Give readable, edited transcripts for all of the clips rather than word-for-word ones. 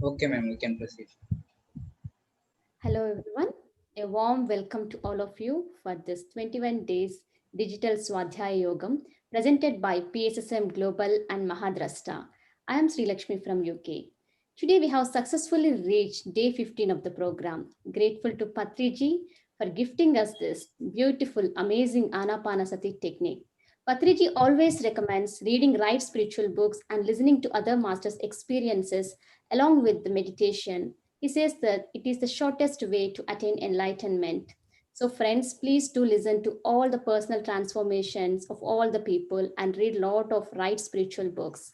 Okay, ma'am, we can proceed. Hello, everyone. A warm welcome to all of you for this 21 days digital Swadhyaya Yogam presented by PSSM Global and Mahadrashta. I am Sri Lakshmi from UK. Today we have successfully reached day 15 of the program. Grateful to Patriji for gifting us this beautiful, amazing Anapanasati technique. Patriji always recommends reading right spiritual books and listening to other masters' experiences along with the meditation. He says that it is the shortest way to attain enlightenment. So, friends, please do listen to all the personal transformations of all the people and read a lot of right spiritual books.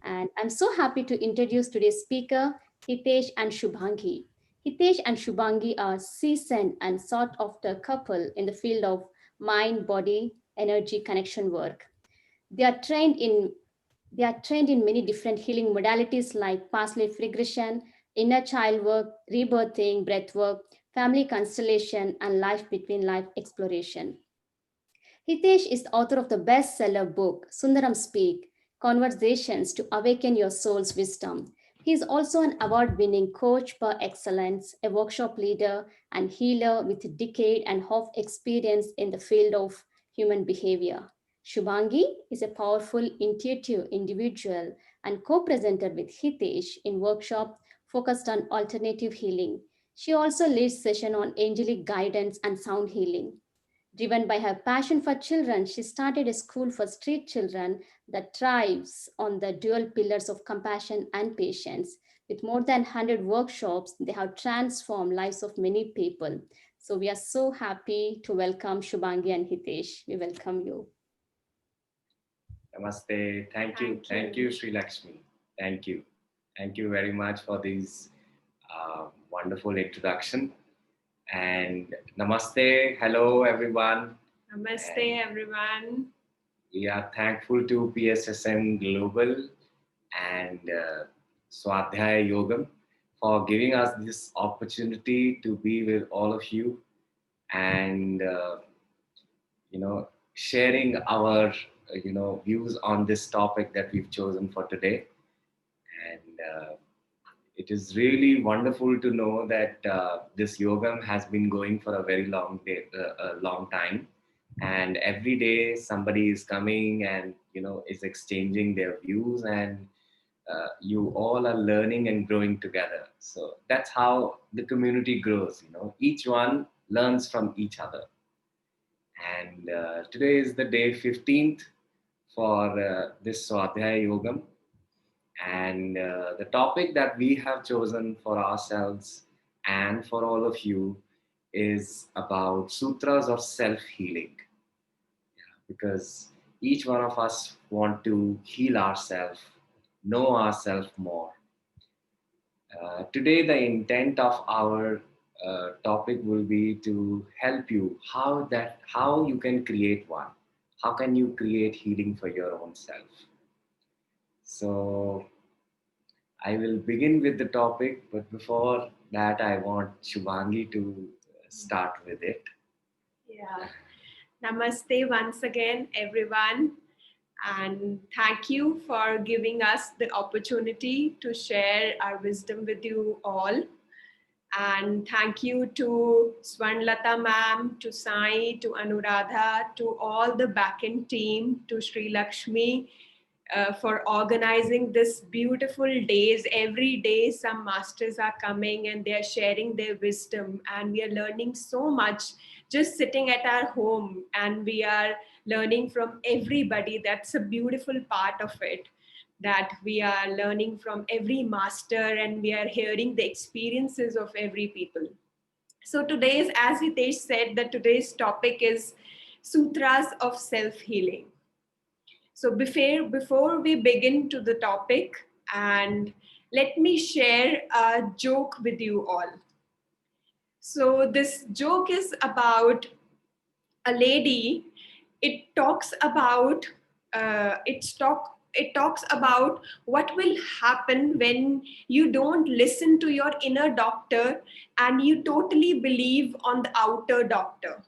And I'm so happy to introduce today's speaker, Hitesh and Shubhangi. Hitesh and Shubhangi are seasoned and sought after couple in the field of mind, body, energy connection work. They are trained in they are trained in many different healing modalities like past life regression, inner child work, rebirthing, breath work, family constellation, and life between life exploration. Hitesh is the author of the bestseller book Sundaram Speak Conversations to Awaken Your Soul's Wisdom. He is also an award winning coach par excellence, a workshop leader, and healer with a decade and half experience in the field of human behavior. Shubhangi is a powerful, intuitive individual and co presenter with Hitesh in workshop focused on alternative healing. She also leads session on angelic guidance and sound healing. Driven by her passion for children, she started a school for street children that thrives on the dual pillars of compassion and patience. With more than 100 workshops, they have transformed lives of many people. So we are so happy to welcome Shubhangi and Hitesh. We welcome you. Namaste. Thank you, Sri Lakshmi. Thank you. Thank you very much for this wonderful introduction. And namaste. Hello, everyone. Namaste, And everyone. we are thankful to PSSM Global and Swadhyaya Yogam for giving us this opportunity to be with all of you and sharing our views on this topic that we've chosen for today. And it is really wonderful to know that this yogam has been going for a very long time, and every day somebody is coming and is exchanging their views, and you all are learning and growing together. So that's how the community grows. Each one learns from each other. And today is the day 15th for this Swadhyaya Yogam. And the topic that we have chosen for ourselves and for all of you is about sutras of self-healing. Because each one of us want to heal ourselves, know ourselves more. Today, the intent of our topic will be to help you how you can create one. How can you create healing for your own self? So I will begin with the topic, but before that, I want Shubhangi to start with it. Yeah. Namaste once again, everyone. And thank you for giving us the opportunity to share our wisdom with you all. And thank you to Swarnalatha ma'am, to Sai, to Anuradha, to all the backend team, to Sri Lakshmi, for organizing this beautiful days. Every day some masters are coming and they are sharing their wisdom, and we are learning so much just sitting at our home, and we are learning from everybody. That's a beautiful part of it, that we are learning from every master and we are hearing the experiences of every people. So today's, as Hitesh said, that today's topic is sutras of self-healing. So before we begin to the topic, and let me share a joke with you all. So this joke is about a lady. It talks about it talks about what will happen when you don't listen to your inner doctor and you totally believe on the outer doctor.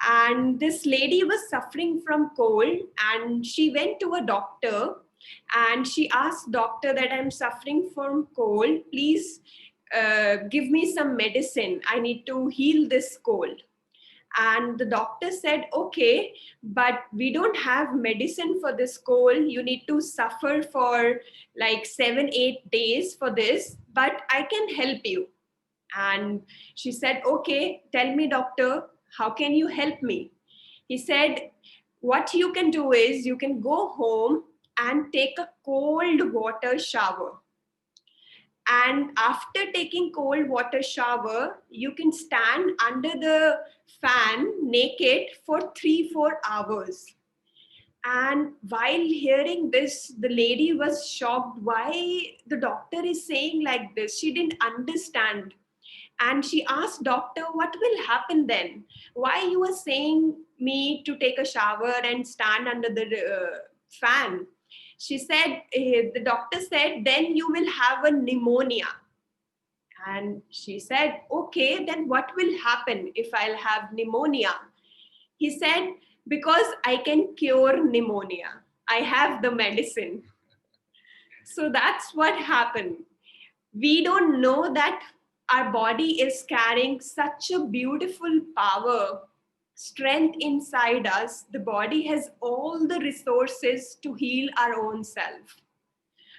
And this lady was suffering from cold and she went to a doctor, and she asked doctor that I'm suffering from cold. Please give me some medicine. I need to heal this cold. And the doctor said, okay, but we don't have medicine for this cold. You need to suffer for like 7-8 days for this, but I can help you. And she said, okay, tell me, doctor, how can you help me? He said, what you can do is you can go home and take a cold water shower. And after taking cold water shower, you can stand under the fan naked for 3-4 hours. And while hearing this, the lady was shocked why the doctor is saying like this. She didn't understand. And she asked doctor, what will happen then? Why you are saying me to take a shower and stand under the fan? She said, the doctor said, then you will have a pneumonia. And she said, okay, then what will happen if I'll have pneumonia? He said, because I can cure pneumonia. I have the medicine. So that's what happened. We don't know that our body is carrying such a beautiful power, strength inside us. The body has all the resources to heal our own self,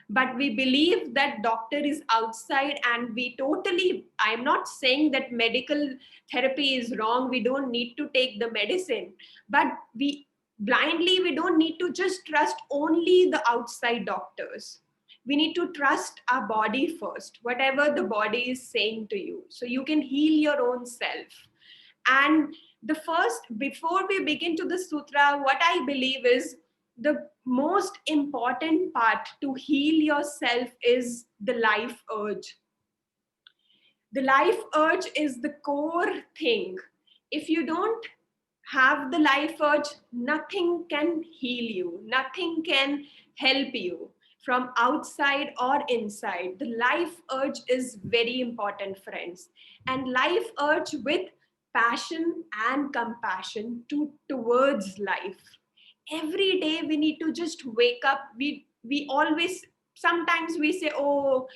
but we believe that doctor is outside, and we totally, I'm not saying that medical therapy is wrong, we don't need to take the medicine, but we don't need to just trust only the outside doctors. We need to trust our body first, whatever the body is saying to you, so you can heal your own self. And the first, before we begin to the sutra, what I believe is the most important part to heal yourself is the life urge. The life urge is the core thing. If you don't have the life urge, nothing can heal you, nothing can help you from outside or inside. The life urge is very important, friends. And life urge with passion and compassion towards life. Every day we need to just wake up. We always, sometimes we say, oh,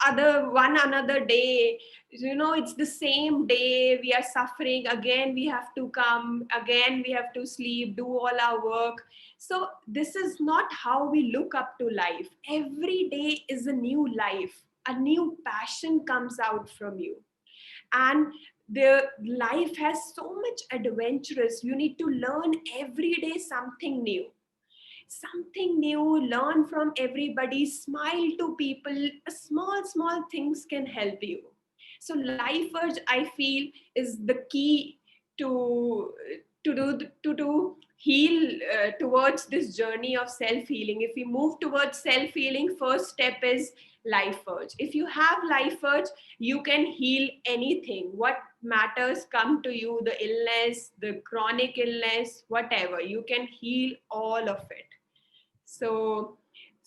other one another day, it's the same day, we are suffering again, we have to come again, we have to sleep, do all our work. So this is not how we look up to life. Every day is a new life, a new passion comes out from you. And the life has so much adventurous. You need to learn every day something new, learn from everybody, smile to people. Small things can help you. So life urge, I feel, is the key to to heal towards this journey of self healing. If we move towards self healing, first step is life urge. If you have life urge, you can heal anything. What matters come to you, the illness, the chronic illness, whatever, you can heal all of it. So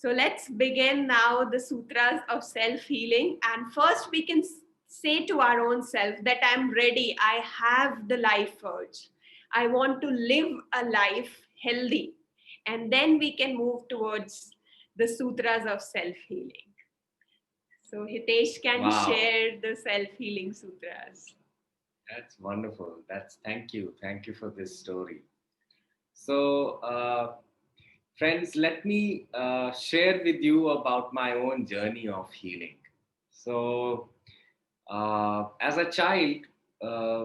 let's begin now the sutras of self-healing. And first we can say to our own self that I'm ready. I have the life urge. I want to live a life healthy. And then we can move towards the sutras of self-healing. So Hitesh, can you Wow, share the self-healing sutras? that's wonderful. Thank you for this story. So, friends, let me share with you about my own journey of healing. So, as a child,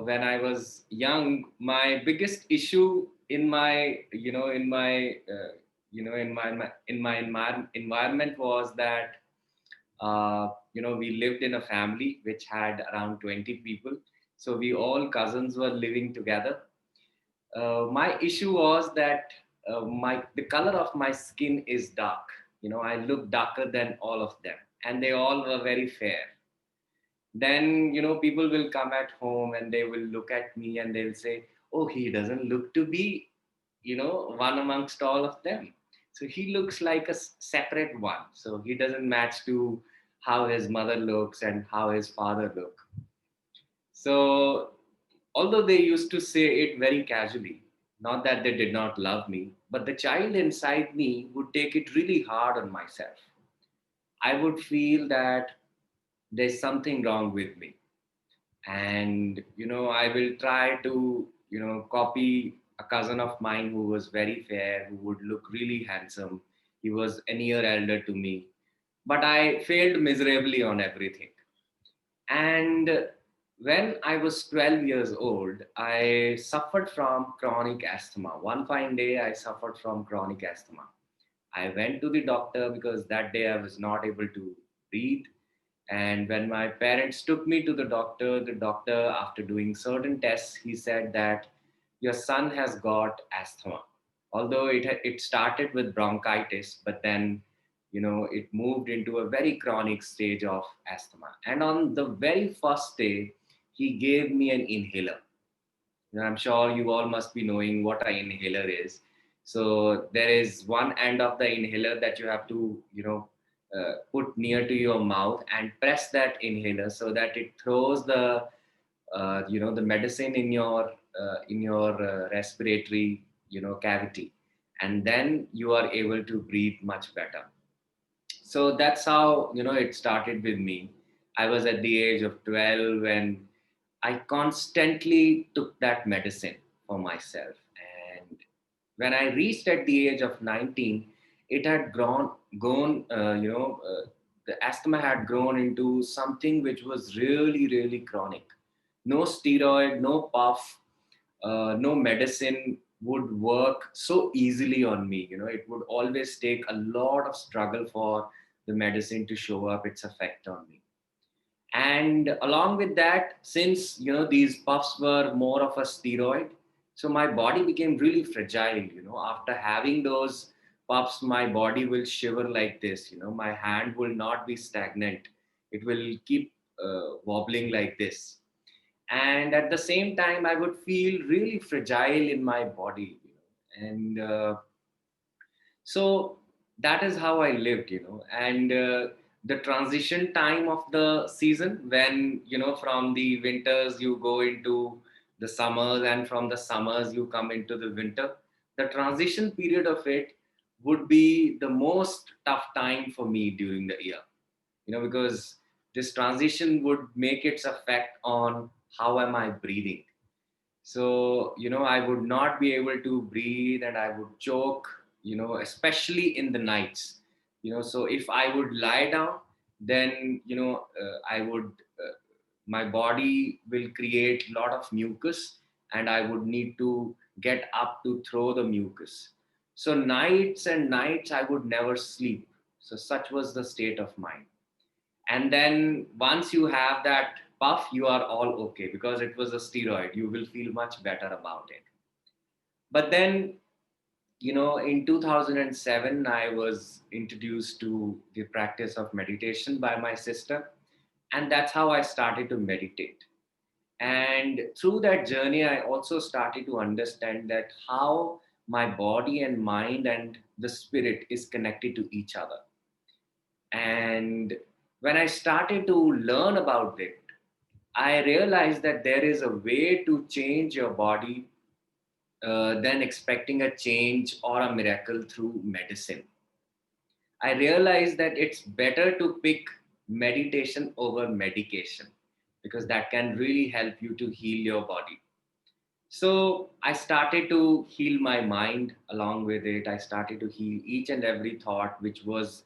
when I was young, my biggest issue in my, environment was that, we lived in a family which had around 20 people. So we all cousins were living together. My issue was that my the color of my skin is dark. I look darker than all of them, and they all were very fair. Then people will come at home and they will look at me and they'll say, oh, he doesn't look to be one amongst all of them. So he looks like a separate one, so he doesn't match to how his mother looks and how his father look. So although they used to say it very casually, Not that they did not love me, but the child inside me would take it really hard on myself. I would feel that there's something wrong with me. And, I will try to, copy a cousin of mine who was very fair, who would look really handsome. He was a year elder to me, but I failed miserably on everything. And when I was 12 years old, I suffered from chronic asthma. One fine day, I suffered from chronic asthma. I went to the doctor because that day I was not able to breathe. And when my parents took me to the doctor, after doing certain tests, he said that your son has got asthma. Although it started with bronchitis, but then, it moved into a very chronic stage of asthma. And on the very first day, he gave me an inhaler. I'm sure you all must be knowing what an inhaler is. So there is one end of the inhaler that you have to, put near to your mouth and press that inhaler so that it throws the medicine in your respiratory, cavity, and then you are able to breathe much better. So that's how, it started with me. I was at the age of 12 when I constantly took that medicine for myself. And when I reached at the age of 19, it had gone, the asthma had grown into something which was really, really chronic. No steroid, no puff, no medicine would work so easily on me. It would always take a lot of struggle for the medicine to show up its effect on me. And along with that, since these puffs were more of a steroid, so my body became really fragile. After having those puffs, my body will shiver like this. My hand will not be stagnant, it will keep wobbling like this. And at the same time, I would feel really fragile in my body. And so that is how I lived. And the transition time of the season, when from the winters you go into the summers, and from the summers you come into the winter, the transition period of it would be the most tough time for me during the year. Because this transition would make its effect on how am I breathing. So I would not be able to breathe and I would choke, especially in the nights. So if I would lie down, then I would my body will create a lot of mucus, and I would need to get up to throw the mucus. So nights and nights I would never sleep. So such was the state of mind. And then once you have that puff, you are all okay because it was a steroid. You will feel much better about it. But then, in 2007, I was introduced to the practice of meditation by my sister. And that's how I started to meditate. And through that journey, I also started to understand that how my body and mind and the spirit is connected to each other. And when I started to learn about it, I realized that there is a way to change your body than expecting a change or a miracle through medicine. I realized that it's better to pick meditation over medication because that can really help you to heal your body. So I started to heal my mind along with it. I started to heal each and every thought which was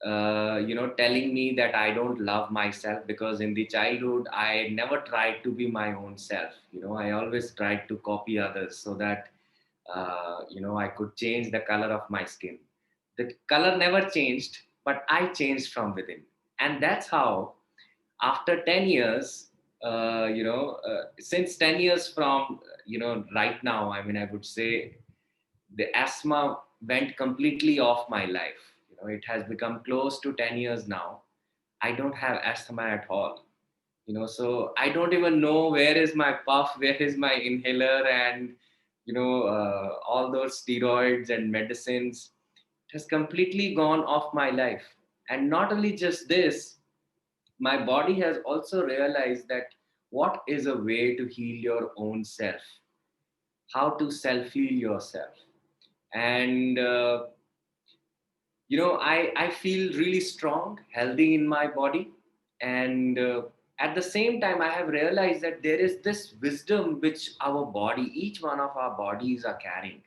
telling me that I don't love myself, because in the childhood I never tried to be my own self. I always tried to copy others so that I could change the color of my skin. The color never changed, but I changed from within, and that's how after 10 years, since 10 years from right now, I mean, I would say the asthma went completely off my life. It has become close to 10 years now. I don't have asthma at all. So I don't even know where is my puff, where is my inhaler, and all those steroids and medicines. It has completely gone off my life. And not only just this, my body has also realized that what is a way to heal your own self. how to self heal yourself. And I feel really strong, healthy in my body. And at the same time, I have realized that there is this wisdom which our body, each one of our bodies are carrying.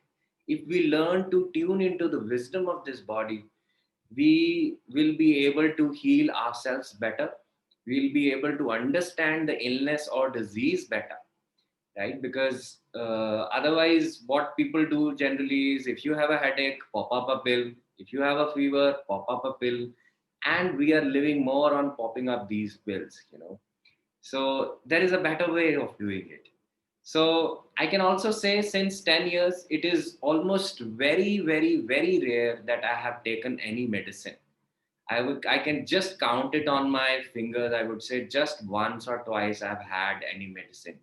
If we learn to tune into the wisdom of this body, we will be able to heal ourselves better. We'll be able to understand the illness or disease better, right? Because otherwise, what people do generally is, if you have a headache, pop up a pill. If you have a fever, pop up a pill. And we are living more on popping up these pills. So there is a better way of doing it. So I can also say, since 10 years, it is almost very, very, very rare that I have taken any medicine. I can just count it on my fingers. I would say just once or twice I've had any medicine.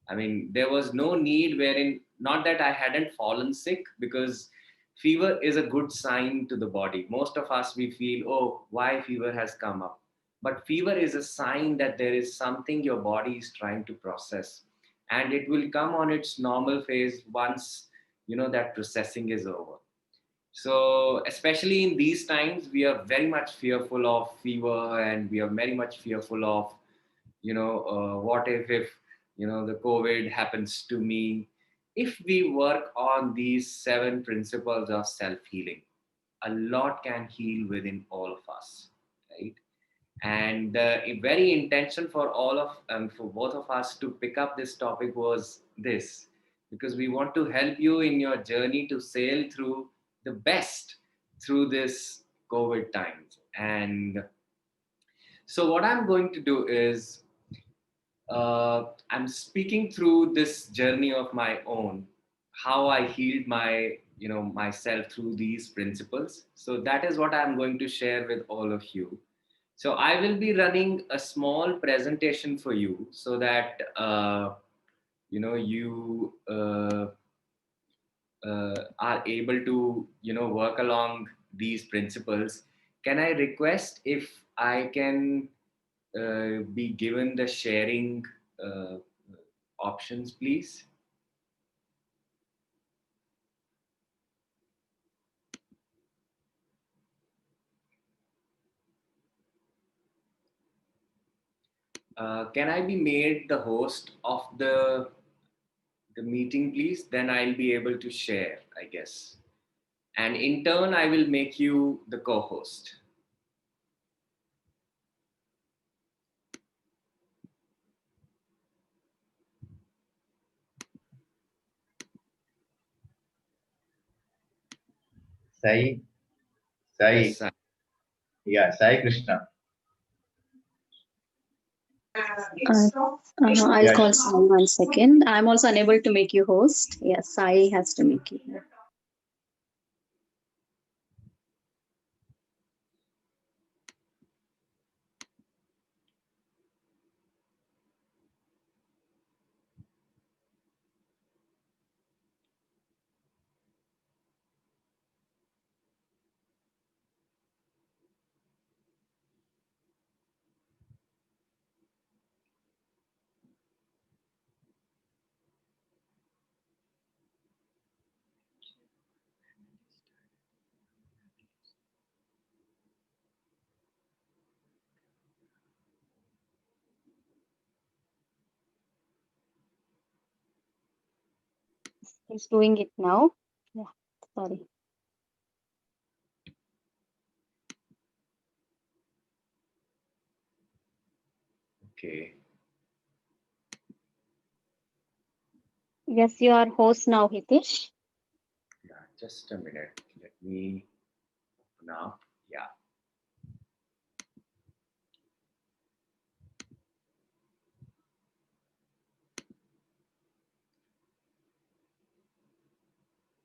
I mean, there was no need wherein, not that I hadn't fallen sick, because fever is a good sign to the body. Most of us, we feel, oh, why fever has come up? But fever is a sign that there is something your body is trying to process. And it will come on its normal phase once, that processing is over. So, especially in these times, we are very much fearful of fever, and we are very much fearful of, what if the COVID happens to me. If we work on these 7 principles of self healing, a lot can heal within all of us, right? And the very intention for for both of us to pick up this topic was this, because we want to help you in your journey to sail through the best through this COVID times. And so what I'm going to do is, I'm speaking through this journey of my own, how I healed myself through these principles. So that is what I'm going to share with all of you. So I will be running a small presentation for you, so that you are able to work along these principles. Can I request if I can be given the sharing uh, options, please? Can I be made the host of the meeting, please? Then I'll be able to share, I guess. And in turn, I will make you the co-host. Sai, Sai, Yes, sir. yeah, Sai Krishna. I'll Yeah, call Sai 1 second. I'm also unable to make you host. Yes, Sai has to make you. He's doing it now. Yeah, sorry. Okay. Yes, you are host now, Hitesh. Yeah, just a minute. Let me open up. Yeah.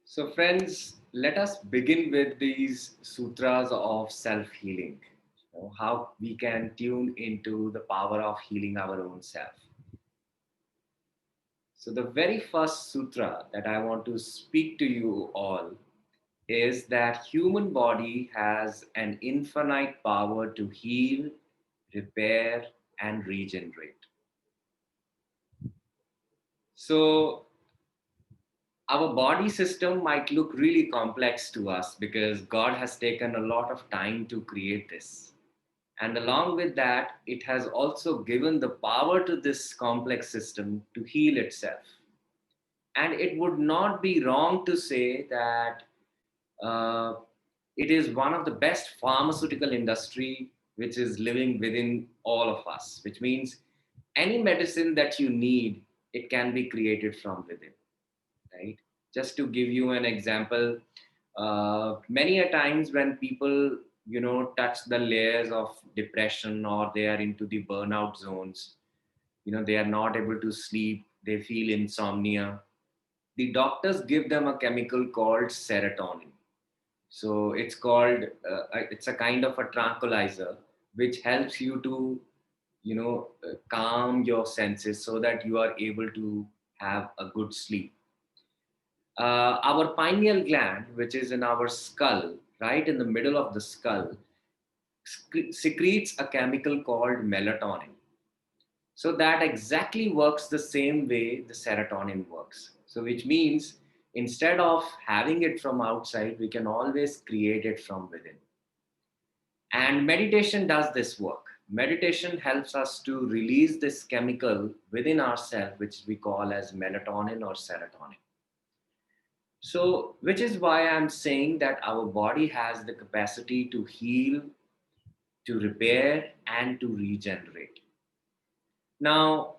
So, friends, let us begin with these sutras of self healing. How we can tune into the power of healing our own self. So, the very first sutra that I want to speak to you all is that human body has an infinite power to heal, repair, and regenerate. So our body system might look really complex to us because God has taken a lot of time to create this. And along with that, it has also given the power to this complex system to heal itself. And it would not be wrong to say that uh, it is one of the best pharmaceutical industry which is living within all of us, which means any medicine that you need, it can be created from within, right? Just to give you an example, many a times when people, touch the layers of depression or they are into the burnout zones, they are not able to sleep, they feel insomnia. The doctors give them a chemical called serotonin. So it's a kind of a tranquilizer which helps you to, calm your senses so that you are able to have a good sleep. Our pineal gland, which is in our skull, right in the middle of the skull, secretes a chemical called melatonin. So that exactly works the same way the serotonin works. So which means instead of having it from outside, we can always create it from within. And meditation does this work. Meditation helps us to release this chemical within ourselves, which we call as melatonin or serotonin. So, which is why I'm saying that our body has the capacity to heal, to repair, and to regenerate. Now,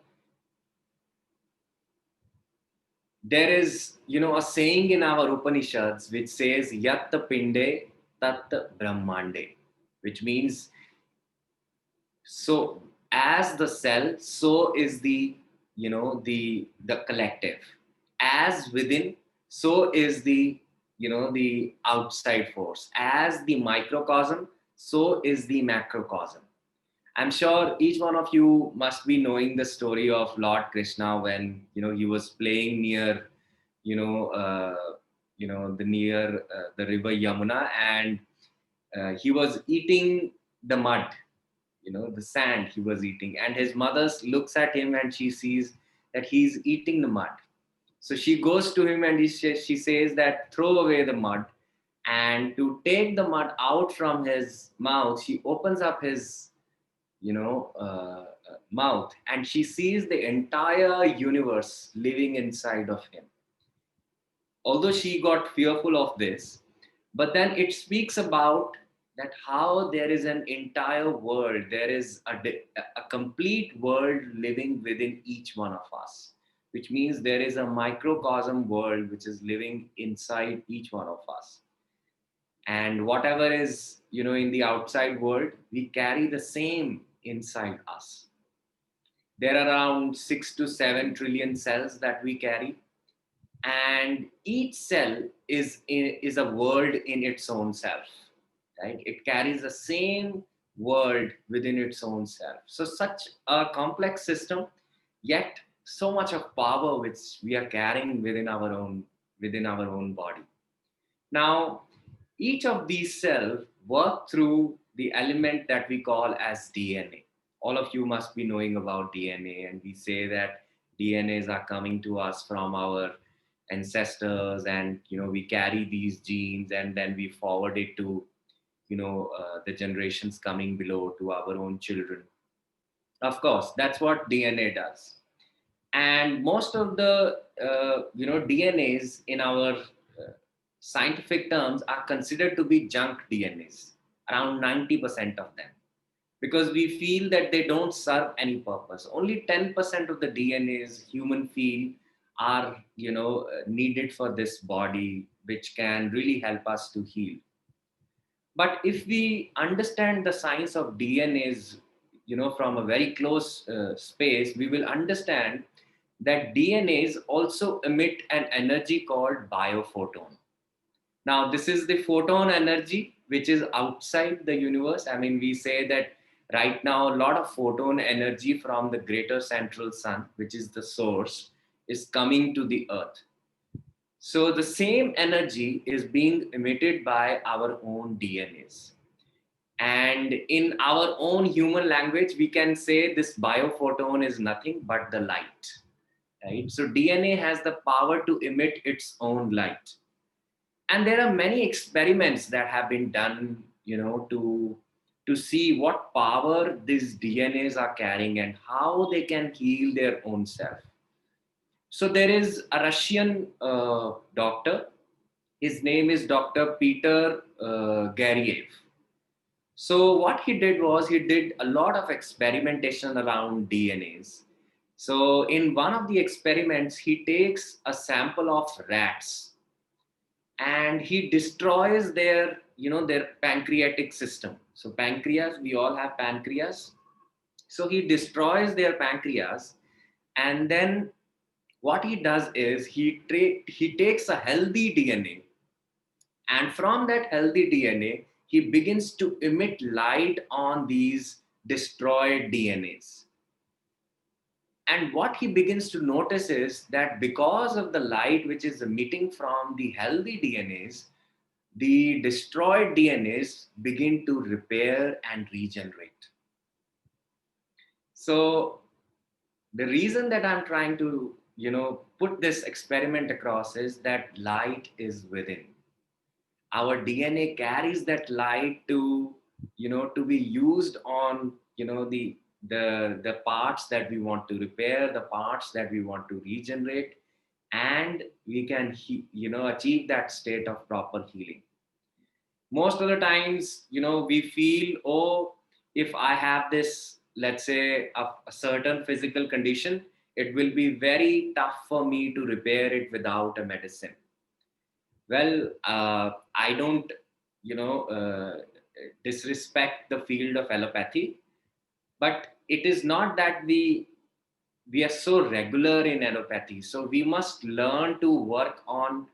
there is, a saying in our Upanishads which says, Yatta Pinde Tat Brahmande, which means, so as the cell, so is the collective. As within, so is the outside force. As the microcosm, so is the macrocosm. I'm sure each one of you must be knowing the story of Lord Krishna when he was playing near you know uh, the river Yamuna, and he was eating the mud, the sand he was eating, and his mother looks at him and she sees that he's eating the mud. So she goes to him and she says that throw away the mud, and to take the mud out from his mouth, she opens up his mouth, and she sees the entire universe living inside of him. Although she got fearful of this, but then it speaks about that how there is an entire world, there is a complete world living within each one of us, which means there is a microcosm world which is living inside each one of us. And whatever is in the outside world, we carry the same inside us. There are around 6 to 7 trillion cells that we carry, and each cell is a world in its own self, right? It carries the same world within its own self. So such a complex system, yet so much of power which we are carrying within our own body. Now, each of these cells work through the element that we call as DNA. All of you must be knowing about DNA, and we say that DNAs are coming to us from our ancestors, and we carry these genes, and then we forward it to the generations coming below, to our own children. Of course, that's what DNA does. And most of the DNAs in our scientific terms are considered to be junk DNAs, around 90% of them, because we feel that they don't serve any purpose. Only 10% of the DNAs human feel are needed for this body, which can really help us to heal. But if we understand the science of DNAs, from a very close space, we will understand that DNAs also emit an energy called biophoton. Now, this is the photon energy which is outside the universe. I mean, we say that right now a lot of photon energy from the greater central sun, which is the source, is coming to the earth. So the same energy is being emitted by our own DNAs. And in our own human language, we can say this biophoton is nothing but the light, right? So DNA has the power to emit its own light. And there are many experiments that have been done, to see what power these DNAs are carrying and how they can heal their own self. So there is a Russian doctor. His name is Dr. Peter Gariev. So what he did was he did a lot of experimentation around DNAs. So in one of the experiments, he takes a sample of rats and he destroys their pancreatic system. So pancreas, we all have pancreas. So he destroys their pancreas, and then what he does is he takes a healthy DNA, and from that healthy DNA, he begins to emit light on these destroyed DNAs. And what he begins to notice is that because of the light which is emitting from the healthy DNAs, the destroyed DNAs begin to repair and regenerate. So the reason that I'm trying to, put this experiment across is that light is within. Our DNA carries that light to be used on, the parts that we want to repair, the parts that we want to regenerate, and we can, achieve that state of proper healing. Most of the times, we feel, oh, if I have this, let's say, a certain physical condition, it will be very tough for me to repair it without a medicine. Well, I don't, you know, uh, disrespect the field of allopathy, but it is not that we are so regular in allopathy. So we must learn to work on,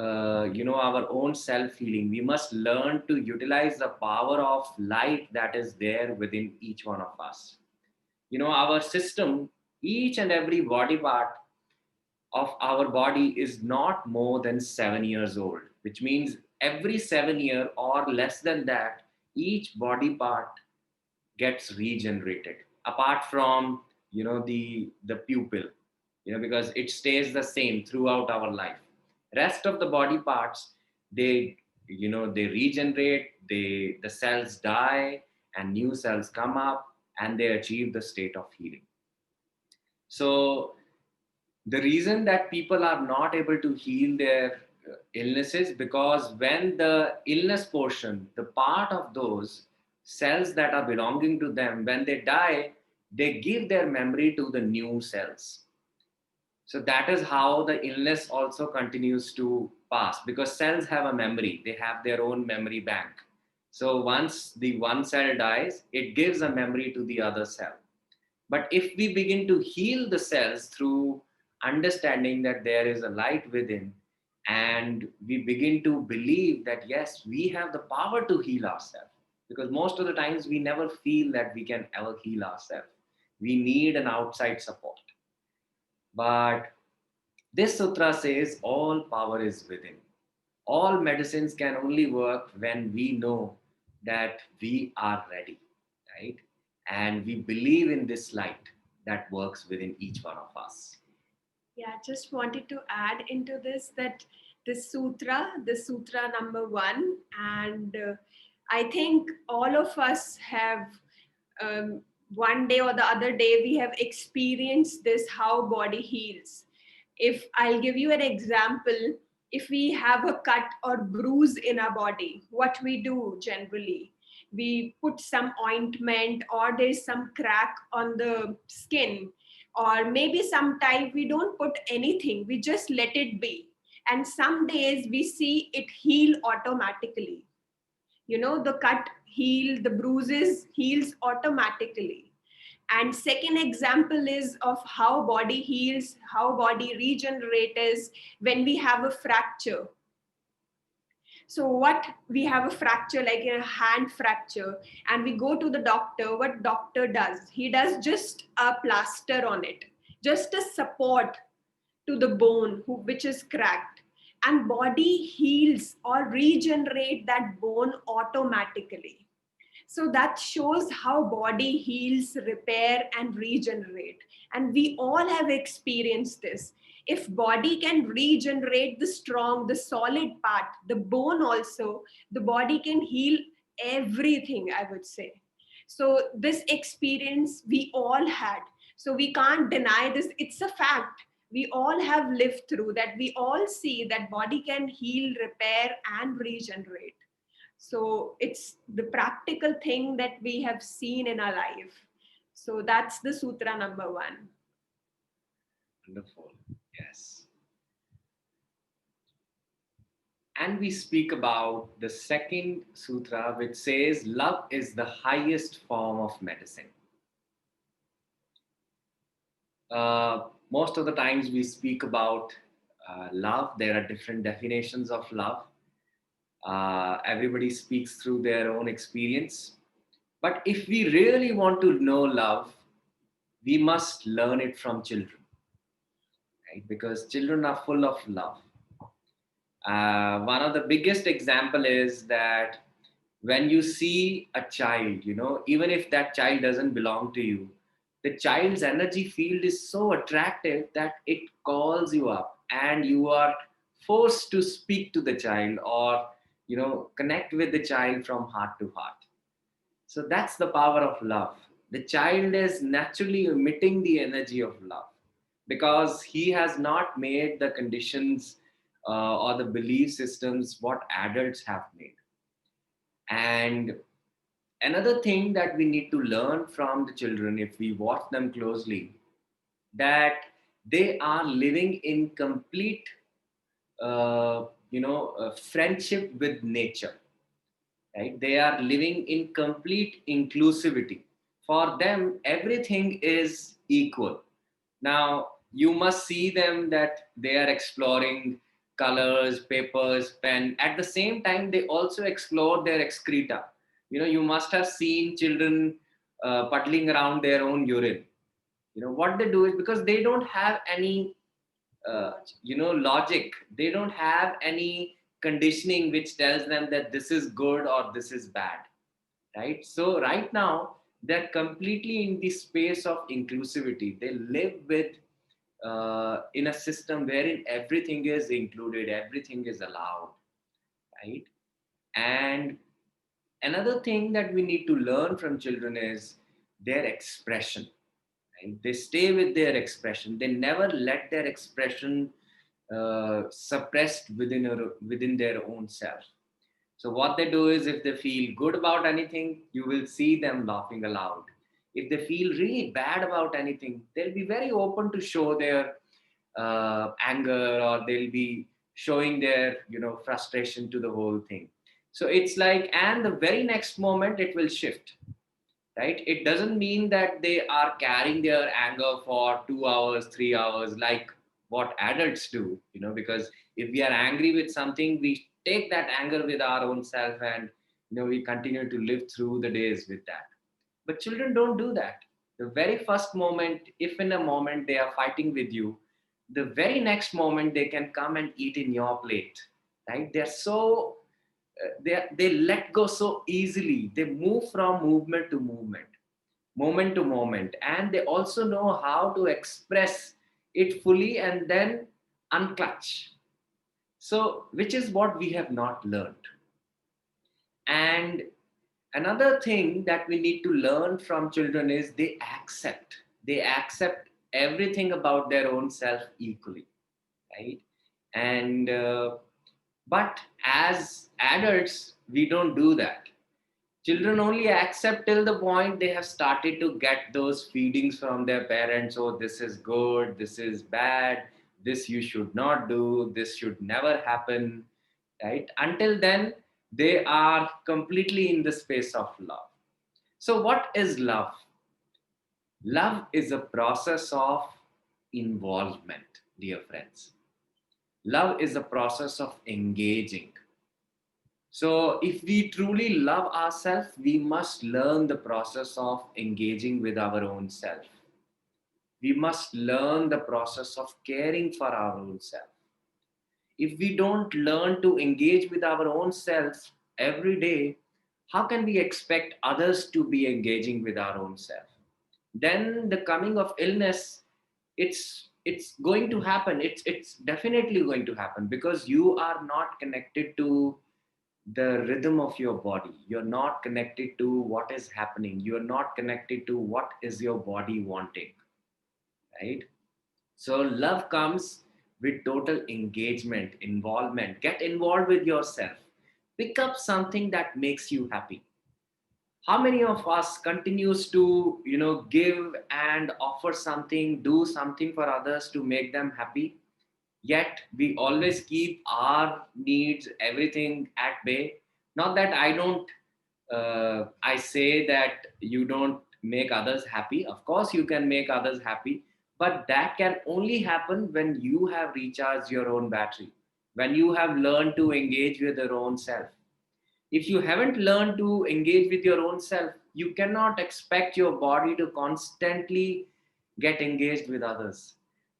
our own self healing. We must learn to utilize the power of light that is there within each one of us. Our system, each and every body part of our body is not more than 7 years old, which means every 7 year or less than that, each body part gets regenerated. Apart from, the pupil, because it stays the same throughout our life. Rest of the body parts, they regenerate, the cells die and new cells come up and they achieve the state of healing. So the reason that people are not able to heal their illnesses, because when the illness portion, the part of those cells that are belonging to them, when they die, they give their memory to the new cells. So that is how the illness also continues to pass, because cells have a memory. They have their own memory bank. So once the one cell dies, it gives a memory to the other cell. But if we begin to heal the cells through understanding that there is a light within, and we begin to believe that, yes, we have the power to heal ourselves, because most of the times we never feel that we can ever heal ourselves. We need an outside support. But this sutra says all power is within. All medicines can only work when we know that we are ready, right? And we believe in this light that works within each one of us. Yeah, just wanted to add into this that the sutra number 1, and I think all of us have one day or the other day we have experienced this, how body heals. If I'll give you an example, if we have a cut or bruise in our body, what we do generally, we put some ointment, or there's some crack on the skin, or maybe sometimes we don't put anything, we just let it be, and some days we see it heal automatically. The cut heal, the bruises heals automatically. And second example is of how body heals, how body regenerates when we have a fracture. So what, we have a fracture like a hand fracture, and we go to the doctor. What doctor does, he does just a plaster on it, just a support to the bone which is cracked, and body heals or regenerate that bone automatically. So that shows how body heals, repair, and regenerate. And we all have experienced this. If body can regenerate the strong, the solid part, the bone also, the body can heal everything, I would say. So this experience we all had. So we can't deny this. It's a fact. We all have lived through that. We all see that body can heal, repair, and regenerate. So it's the practical thing that we have seen in our life. So that's the sutra number 1. Wonderful. Yes. And we speak about the second sutra, which says love is the highest form of medicine. Most of the times we speak about love. There are different definitions of love. Everybody speaks through their own experience. But if we really want to know love, we must learn it from children, right? Because children are full of love. One of the biggest example is that when you see a child, even if that child doesn't belong to you, the child's energy field is so attractive that it calls you up and you are forced to speak to the child or, connect with the child from heart to heart. So that's the power of love. The child is naturally emitting the energy of love because he has not made the conditions or the belief systems what adults have made. And another thing that we need to learn from the children, if we watch them closely, that they are living in complete, friendship with nature, right? They are living in complete inclusivity. For them, everything is equal. Now, you must see them that they are exploring colors, papers, pen. At the same time, they also explore their excreta. You must have seen children puddling around their own urine. What they do is because they don't have any, logic. They don't have any conditioning which tells them that this is good or this is bad, right? So right now, they're completely in the space of inclusivity. They live with in a system wherein everything is included, everything is allowed, right? And another thing that we need to learn from children is their expression. Right? They stay with their expression. They never let their expression suppressed within their own self. So what they do is, if they feel good about anything, you will see them laughing aloud. If they feel really bad about anything, they'll be very open to show their anger, or they'll be showing their frustration to the whole thing. So it's like, and the very next moment it will shift, right? It doesn't mean that they are carrying their anger for 2 hours, 3 hours, like what adults do, because if we are angry with something, we take that anger with our own self, and we continue to live through the days with that. But children don't do that. The very first moment, if in a moment they are fighting with you, the very next moment they can come and eat in your plate, right? They're so they let go so easily. They move from movement to movement, moment to moment, and they also know how to express it fully and then unclutch. So, which is what we have not learned. And another thing that we need to learn from children is they accept everything about their own self equally, right? And but as adults, we don't do that. Children only accept till the point they have started to get those feedings from their parents. Oh, this is good, this is bad, this you should not do, this should never happen, right? Until then, they are completely in the space of love. So, what is love? Love is a process of involvement, dear friends. Love is a process of engaging. So, if we truly love ourselves, we must learn the process of engaging with our own self. We must learn the process of caring for our own self. If we don't learn to engage with our own self every day, how can we expect others to be engaging with our own self? Then the coming of illness, it's going to happen. It's definitely going to happen, because you are not connected to the rhythm of your body. You're not connected to what is happening. You're not connected to what is your body wanting, right? So love comes with total engagement, involvement. Get involved with yourself. Pick up something that makes you happy. How many of us continues to, give and offer something, do something for others to make them happy, yet we always keep our needs, everything at bay? Not that I say that you don't make others happy. Of course you can make others happy, but that can only happen when you have recharged your own battery, when you have learned to engage with your own self. If you haven't learned to engage with your own self, you cannot expect your body to constantly get engaged with others.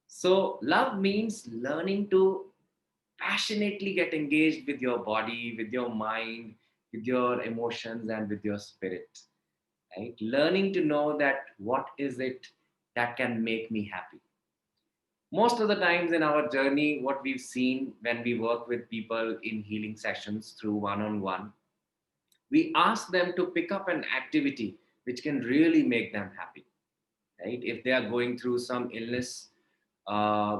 So love means learning to passionately get engaged with your body, with your mind, with your emotions, and with your spirit, right? Learning to know that what is it that can make me happy. Most of the times in our journey, what we've seen when we work with people in healing sessions through one-on-one, we ask them to pick up an activity which can really make them happy, right? If they are going through some illness,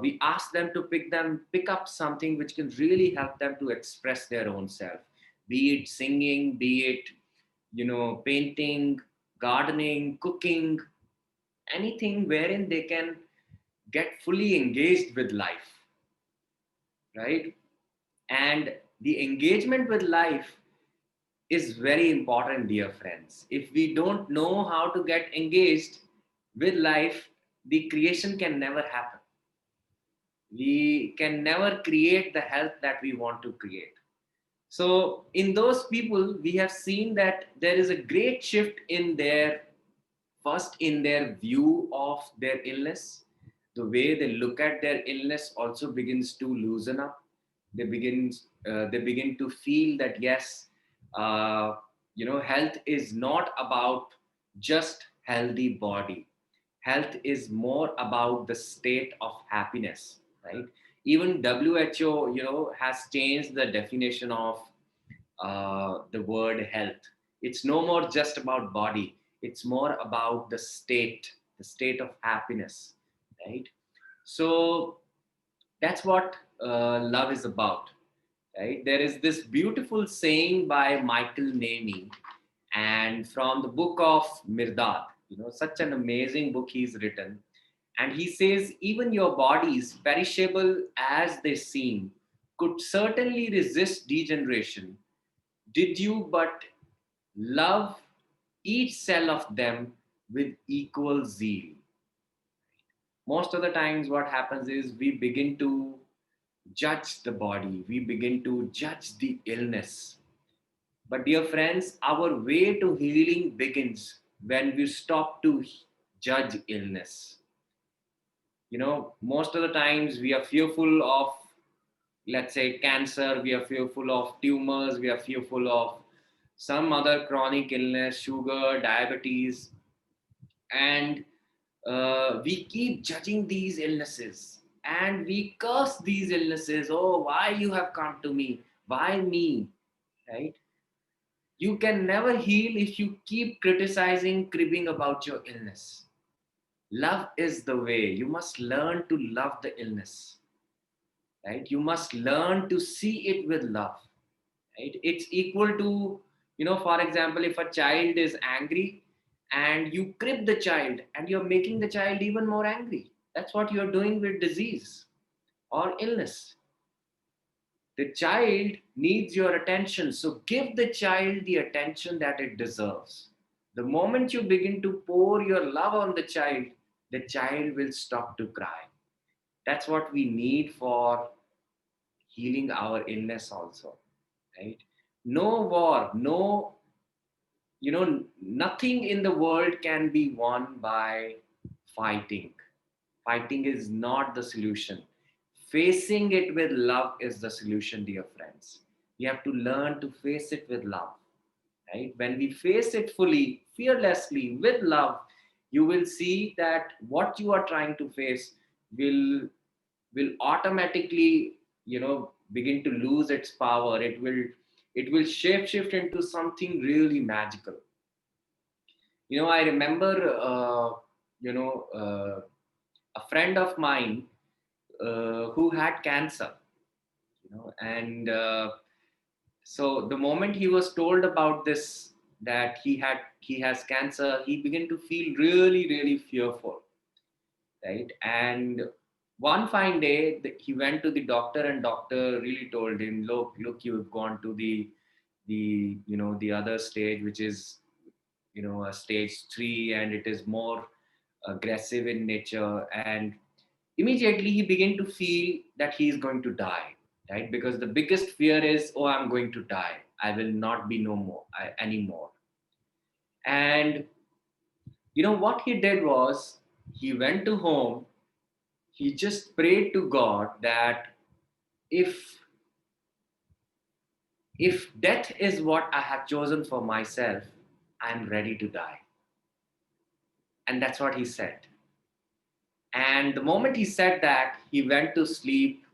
we ask them to pick up something which can really help them to express their own self, be it singing, be it painting, gardening, cooking, anything wherein they can get fully engaged with life, right? And the engagement with life is very important, dear friends. If we don't know how to get engaged with life, the creation can never happen. We can never create the health that we want to create. So in those people, we have seen that there is a great shift in their, first in their view of their illness. The way they look at their illness also begins to loosen up. They begin to feel that yes, uh, health is not about just healthy body. Health is more about the state of happiness, right? Even WHO, has changed the definition of the word health. It's no more just about body. It's more about the state of happiness, right? So that's what love is about, right? There is this beautiful saying by Michael Nemi, and from the book of Mirdad, such an amazing book he's written. And he says, even your bodies, perishable as they seem, could certainly resist degeneration, did you but love each cell of them with equal zeal. Most of the times, what happens is we begin to judge the body, we begin to judge the illness. But, dear friends, our way to healing begins when we stop to judge illness. Most of the times we are fearful of, let's say, cancer, we are fearful of tumors, we are fearful of some other chronic illness, sugar, diabetes, and we keep judging these illnesses and we curse these illnesses. Oh, why you have come to me? Why me? Right? You can never heal if you keep criticizing, cribbing about your illness. Love is the way. You must learn to love the illness, right? You must learn to see it with love, right? It's equal to, for example, if a child is angry and you crib the child and you're making the child even more angry, that's what you're doing with disease or illness. The child needs your attention, so give the child the attention that it deserves. The moment you begin to pour your love on the child will stop to cry. That's what we need for healing our illness also, right? No war, no, nothing in the world can be won by fighting. Fighting is not the solution. Facing it with love is the solution, dear friends. We have to learn to face it with love, right? When we face it fully, fearlessly, with love, you will see that what you are trying to face will automatically, begin to lose its power. It will shape shift into something really magical. I remember, you know, uh, a friend of mine who had cancer, and so the moment he was told about this, that he has cancer, he began to feel really, really fearful, right? And one fine day, he went to the doctor, and doctor really told him, look, you've gone to the other stage, which is a stage 3, and it is more aggressive in nature. And immediately he began to feel that he is going to die, right? Because the biggest fear is, oh, I'm going to die, I will not be no more anymore. And what he did was, he went to home, he just prayed to God that if death is what I have chosen for myself, I'm ready to die. And that's what he said. And the moment he said that, he went to sleep.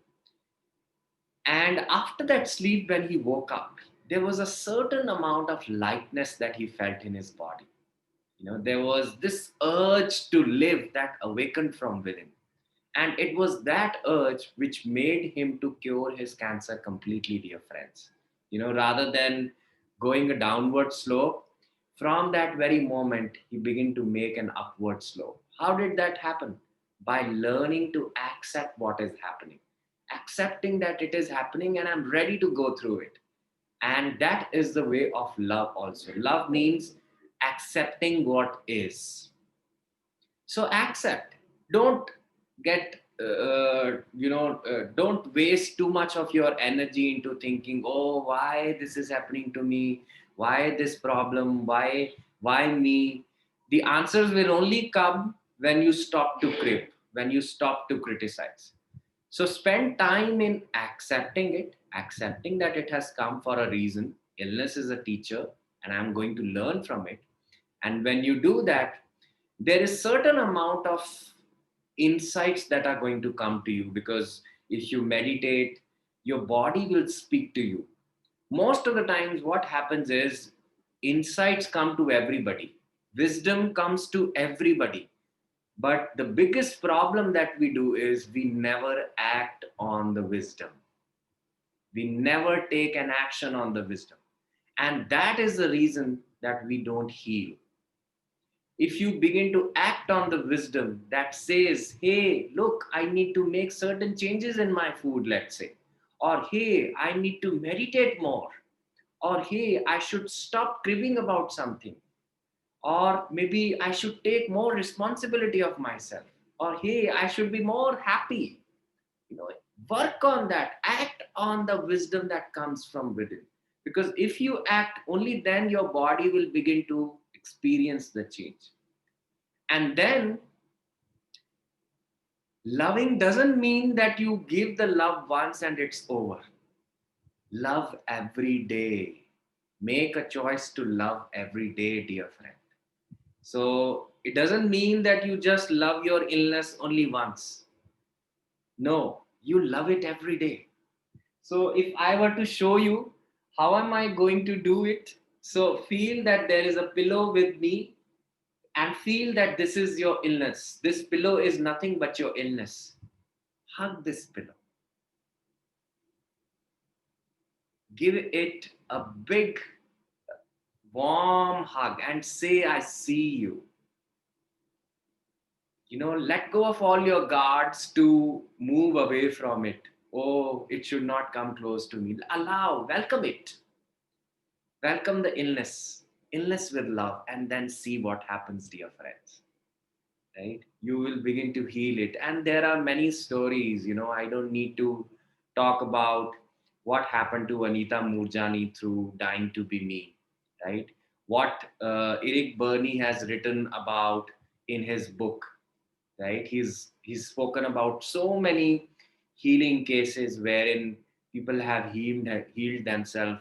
And after that sleep, when he woke up, there was a certain amount of lightness that he felt in his body. There was this urge to live that awakened from within. And it was that urge which made him to cure his cancer completely, dear friends. Rather than going a downward slope, from that very moment, he began to make an upward slope. How did that happen? By learning to accept what is happening, accepting that it is happening and I'm ready to go through it. And that is the way of love also. Love means accepting what is. So accept. Don't get, don't waste too much of your energy into thinking, oh, why this is happening to me? Why this problem? Why me? The answers will only come when you stop to crib, when you stop to criticize. So spend time in accepting it, accepting that it has come for a reason. Illness is a teacher, and I'm going to learn from it. And when you do that, there is certain amount of insights that are going to come to you, because if you meditate, your body will speak to you. Most of the times what happens is, insights come to everybody, wisdom comes to everybody, but the biggest problem that we do is we never act on the wisdom. We never take an action on the wisdom, and that is the reason that we don't heal. If you begin to act on the wisdom that says, hey, look, I need to make certain changes in my food, let's say, or hey, I need to meditate more, or hey, I should stop cribbing about something, or maybe I should take more responsibility of myself, or hey, I should be more happy. you know Work on that, act on the wisdom that comes from within, because if you act, only then your body will begin to experience the change. And then, loving doesn't mean that you give the love once and it's over. Love every day. Make a choice to love every day, dear friend. So it doesn't mean that you just love your illness only once. No, you love it every day. So if I were to show you, how am I going to do it? So feel that there is a pillow with me, and feel that this is your illness. This pillow is nothing but your illness. Hug this pillow. Give it a big, warm hug and say, I see you. Let go of all your guards to move away from it. Oh, it should not come close to me. Allow, welcome it. Welcome the illness with love, and then see what happens, dear friends. Right? You will begin to heal it. And there are many stories, I don't need to talk about what happened to Anita Murjani through Dying to Be Me, right? What Eric Burney has written about in his book, right? He's spoken about so many healing cases wherein people have healed themselves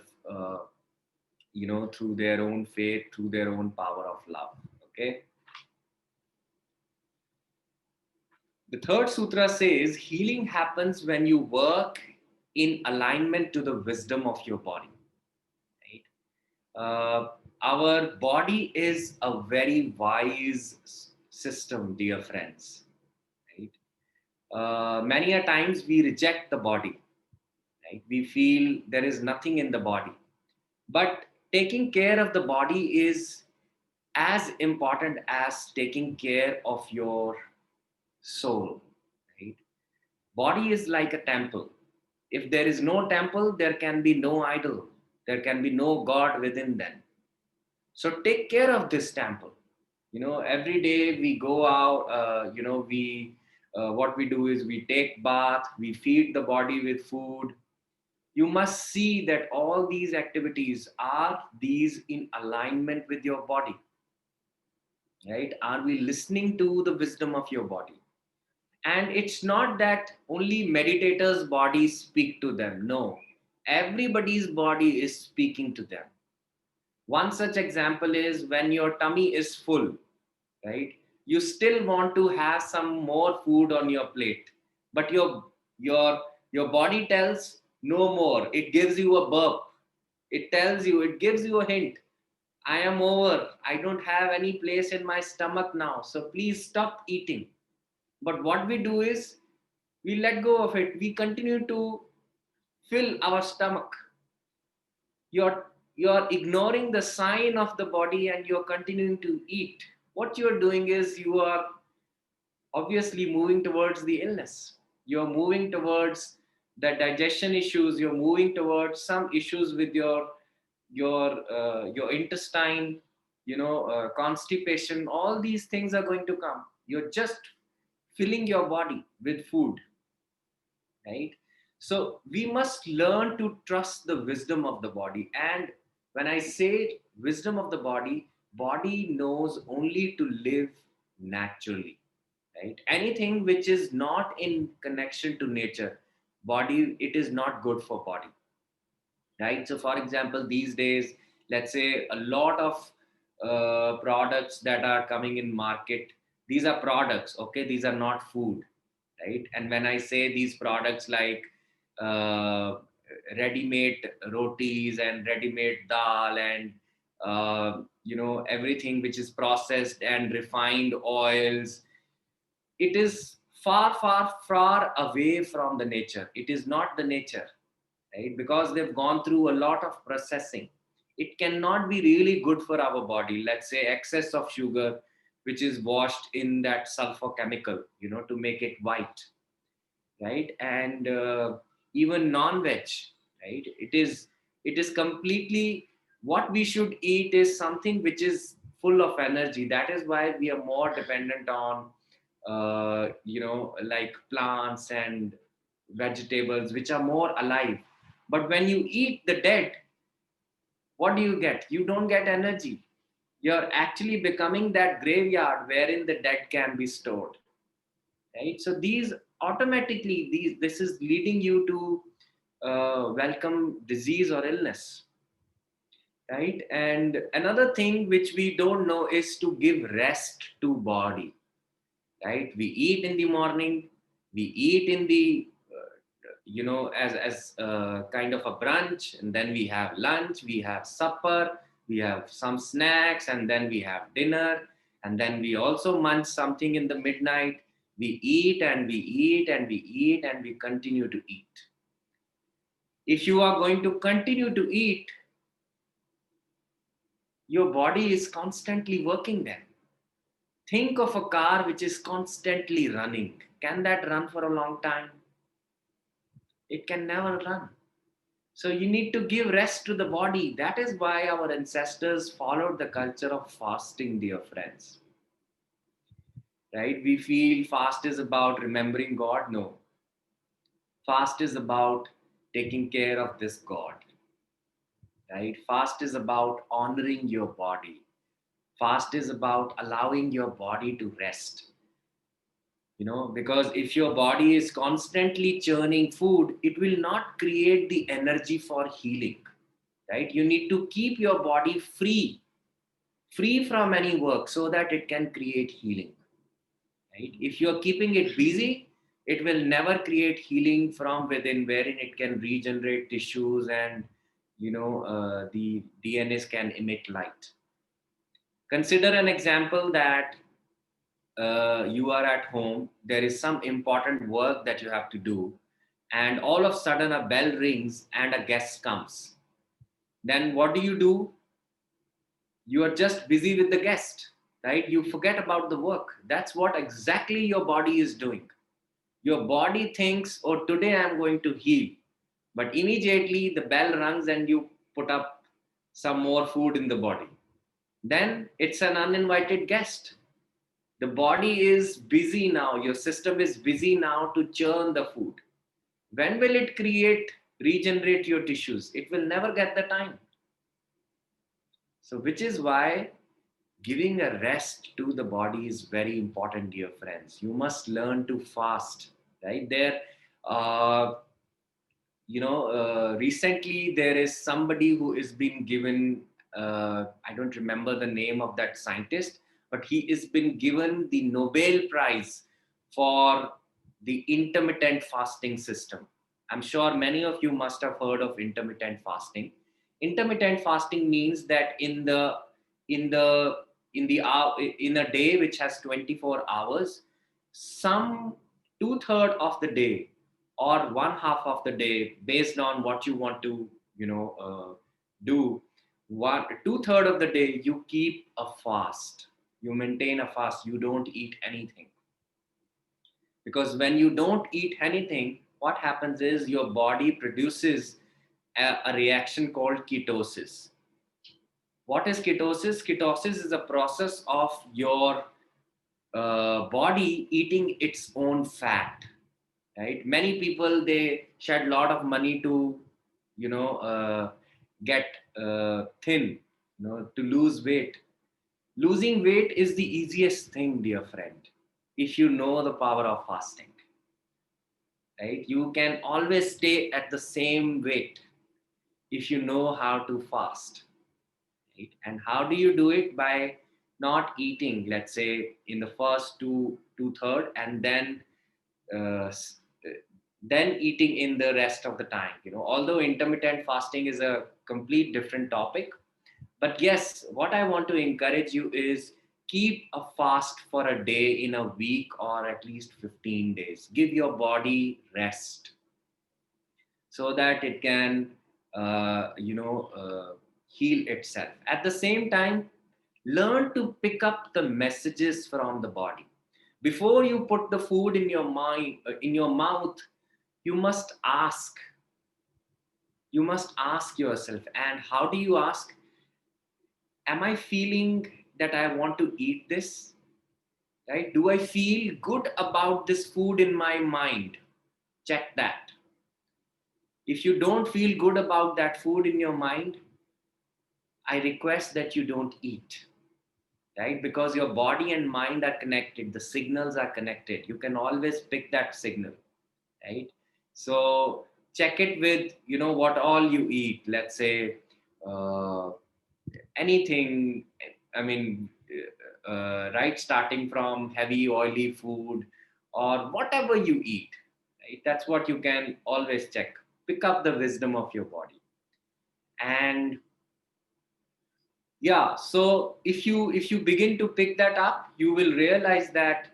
through their own faith, through their own power of love. Okay. The third sutra says healing happens when you work in alignment to the wisdom of your body. Right? Our body is a very wise system, dear friends. Right? Many a times we reject the body. Right? We feel there is nothing in the body. But taking care of the body is as important as taking care of your soul. Right? Body is like a temple. If there is no temple, there can be no idol. There can be no God within them. So take care of this temple. Every day we go out, we what we do is we take bath, we feed the body with food. You must see that all these activities are these in alignment with your body, right? Are we listening to the wisdom of your body? And it's not that only meditators' bodies speak to them. No, everybody's body is speaking to them. One such example is when your tummy is full, right? You still want to have some more food on your plate, but your your body tells no more. It gives you a burp. It gives you a hint. I am over. I don't have any place in my stomach now. So please stop eating. But what we do is we let go of it. We continue to fill our stomach. You're ignoring the sign of the body and you're continuing to eat. What you're doing is you are obviously moving towards the illness. You're moving towards the digestion issues. You're moving towards some issues with your intestine, constipation. All these things are going to come. You're just filling your body with food, right? So we must learn to trust the wisdom of the body. And when I say wisdom of the body knows only to live naturally, right? Anything which is not in connection to nature, body, it is not good for body, right? So for example, these days, let's say a lot of products that are coming in market, these are products, okay? These are not food, right? And when I say these products like uh, ready-made rotis and ready-made dal and everything which is processed and refined oils, it is far, far, far away from the nature. It is not the nature, right? Because they've gone through a lot of processing. It cannot be really good for our body. Let's say excess of sugar, which is washed in that sulfur chemical, to make it white, right? And even non-veg, right? It is completely, what we should eat is something which is full of energy. That is why we are more dependent on like plants and vegetables which are more alive. But when you eat the dead, what do you get? You don't get energy. You're actually becoming that graveyard wherein the dead can be stored, right? So these automatically, this is leading you to welcome disease or illness, right? And another thing which we don't know is to give rest to body, right? We eat in the morning, we eat in the as kind of a brunch, and then we have lunch, we have supper, we have some snacks, and then we have dinner, and then we also munch something in the midnight. We eat and we eat and we eat and we continue to eat. If you are going to continue to eat, your body is constantly working then. Think of a car which is constantly running. Can that run for a long time? It can never run. So you need to give rest to the body. That is why our ancestors followed the culture of fasting, dear friends. Right? We feel fast is about remembering God. No. Fast is about taking care of this God. Right? Fast is about honoring your body. Fast is about allowing your body to rest. Because if your body is constantly churning food, it will not create the energy for healing. right? You need to keep your body free from any work so that it can create healing, right? If you're keeping it busy, it will never create healing from within, wherein it can regenerate tissues and the DNAs can emit light. Consider an example that you are at home, there is some important work that you have to do, and all of a sudden a bell rings and a guest comes. Then what do? You are just busy with the guest, right? You forget about the work. That's what exactly your body is doing. Your body thinks, oh, today I'm going to heal. But immediately the bell rings and you put up some more food in the body. Then it's an uninvited guest. The body is busy now. Your system is busy now to churn the food. When will it regenerate your tissues? It will never get the time. So, which is why giving a rest to the body is very important, dear friends. You must learn to fast, right? Uh, recently there is somebody who is being given, I don't remember the name of that scientist, but he is been given the Nobel Prize for the intermittent fasting system. I'm sure many of you must have heard of intermittent fasting. Intermittent fasting means that in the in a day which has 24 hours, some two-thirds of the day or one half of the day, based on what you want to do, one two-thirds of the day you keep a fast, you maintain a fast, you don't eat anything. Because when you don't eat anything, what happens is your body produces a reaction called ketosis. What is ketosis? Ketosis is a process of your body eating its own fat, right? Many people, they shed a lot of money to get thin, to lose weight. Losing weight is the easiest thing, dear friend, if you know the power of fasting, right? You can always stay at the same weight if you know how to fast, right? And how do you do it? By not eating, let's say, in the first two third, and uh, s- uh, then eating in the rest of the time. Although intermittent fasting is a complete different topic, but yes, what I want to encourage you is keep a fast for a day in a week, or at least 15 days. Give your body rest so that it can heal itself. At the same time, learn to pick up the messages from the body. Before you put the food in your mind, in your mouth, you must ask. You must ask yourself. And how do you ask? Am I feeling that I want to eat this? Right? Do I feel good about this food in my mind? Check that. If you don't feel good about that food in your mind, I request that you don't eat, right? Because your body and mind are connected. The signals are connected. You can always pick that signal, right? So check it with, what all you eat. Let's say uh, anything, I mean, right? Starting from heavy, oily food or whatever you eat, right? That's what you can always check. Pick up the wisdom of your body. And yeah, so if you begin to pick that up, you will realize that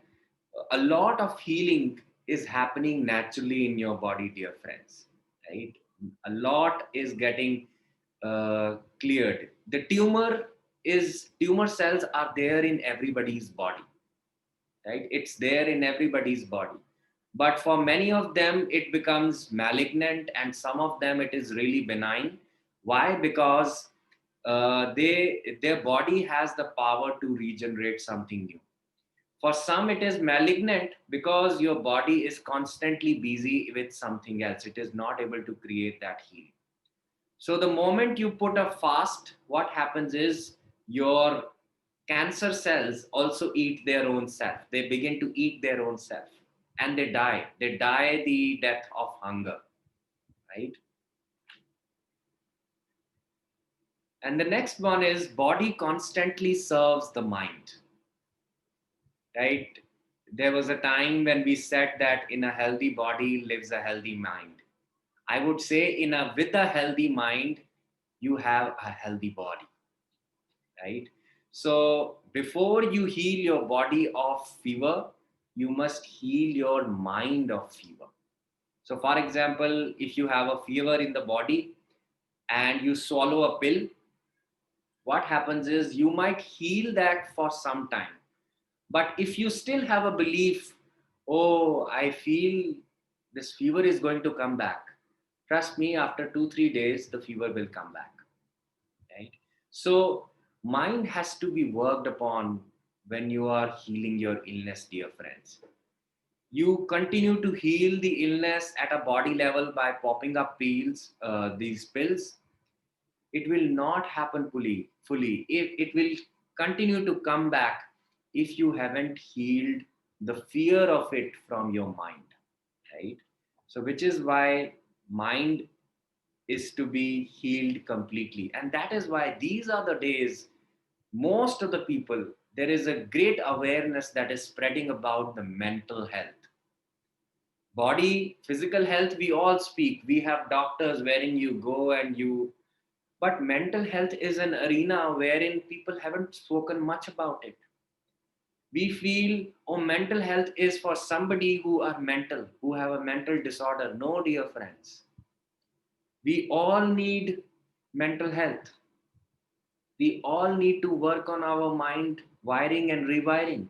a lot of healing is happening naturally in your body, dear friends, right? A lot is getting cleared. The tumor cells are there in everybody's body, right? It's there in everybody's body, but for many of them it becomes malignant, and some of them it is really benign. Why? Because their body has the power to regenerate something new. For some it is malignant because your body is constantly busy with something else, it is not able to create that healing. So the moment you put a fast, what happens is your cancer cells also eat their own self. They begin to eat their own self and they die. They die the death of hunger, right? And the next one is body constantly serves the mind, right? There was a time when we said that in a healthy body lives a healthy mind. I would say with a healthy mind, you have a healthy body, right? So before you heal your body of fever, you must heal your mind of fever. So for example, if you have a fever in the body and you swallow a pill, what happens is you might heal that for some time. But if you still have a belief, oh, I feel this fever is going to come back, trust me, after 2 3 days the fever will come back, right? So mind has to be worked upon when you are healing your illness, dear friends. You continue to heal the illness at a body level by popping up these pills. It will not happen fully. It will continue to come back if you haven't healed the fear of it from your mind, right? So which is why mind is to be healed completely. And that is why these are the days, most of the people, there is a great awareness that is spreading about the mental health. Body, physical health, we all speak. We have doctors wherein you go and you, but mental health is an arena wherein people haven't spoken much about it. We feel, oh, mental health is for somebody who are mental, who have a mental disorder. No, dear friends. We all need mental health. We all need to work on our mind wiring and rewiring.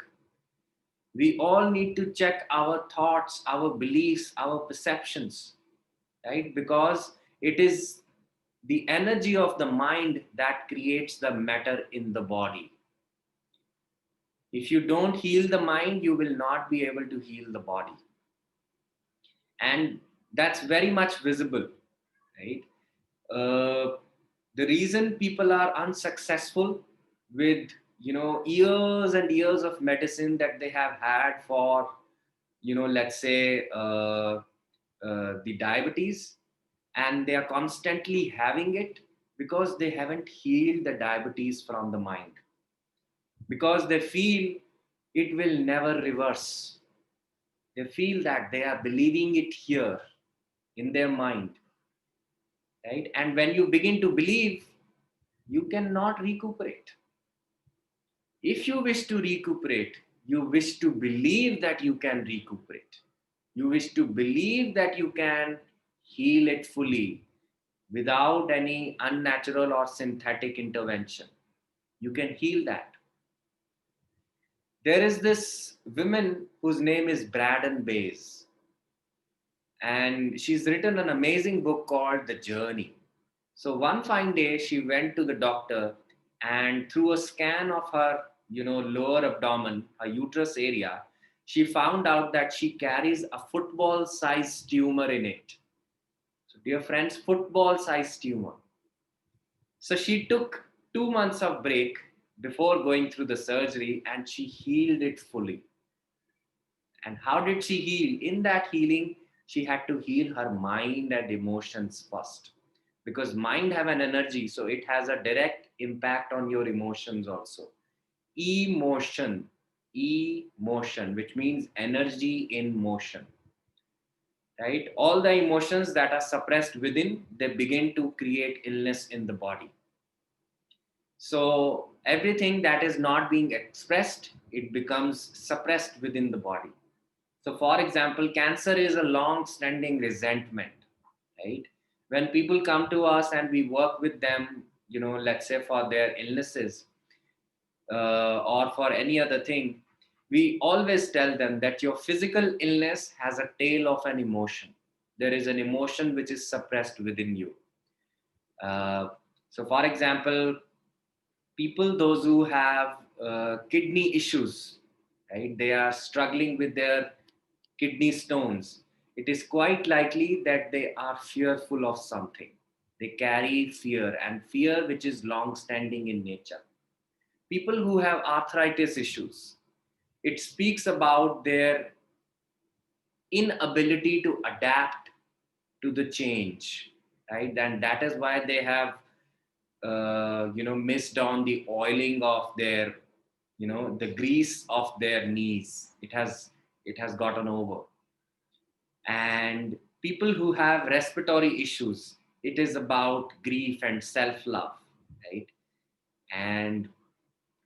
We all need to check our thoughts, our beliefs, our perceptions, right? Because it is the energy of the mind that creates the matter in the body. If you don't heal the mind, you will not be able to heal the body. And that's very much visible, right? Uh, the reason people are unsuccessful with, years and years of medicine that they have had for, let's say, the diabetes, and they are constantly having it because they haven't healed the diabetes from the mind, because they feel it will never reverse. They feel that they are believing it here in their mind, right? And when you begin to believe, you cannot recuperate. If you wish to recuperate, you wish to believe that you can recuperate. You wish to believe that you can heal it fully without any unnatural or synthetic intervention. You can heal that. There is this woman whose name is Braden Bays, and she's written an amazing book called The Journey. So one fine day, she went to the doctor, and through a scan of her, lower abdomen, her uterus area, she found out that she carries a football-sized tumor in it. So, dear friends, football-sized tumor. So she took 2 months of break before going through the surgery, and she healed it fully. And how did she heal? In that healing, she had to heal her mind and emotions first, because mind have an energy, so it has a direct impact on your emotions also. Emotion, which means energy in motion, right? All the emotions that are suppressed within, they begin to create illness in the body. So everything that is not being expressed, it becomes suppressed within the body. So for example, cancer is a long standing resentment, right? When people come to us and we work with them, let's say for their illnesses, or for any other thing, we always tell them that your physical illness has a tail of an emotion. There is an emotion which is suppressed within you. So for example, people, those who have kidney issues, right? They are struggling with their kidney stones. It is quite likely that they are fearful of something. They carry fear, and fear which is long standing in nature. People who have arthritis issues, it speaks about their inability to adapt to the change, right? And that is why they have missed on the oiling of their, the grease of their knees. It has gotten over. And people who have respiratory issues, it is about grief and self-love, right? And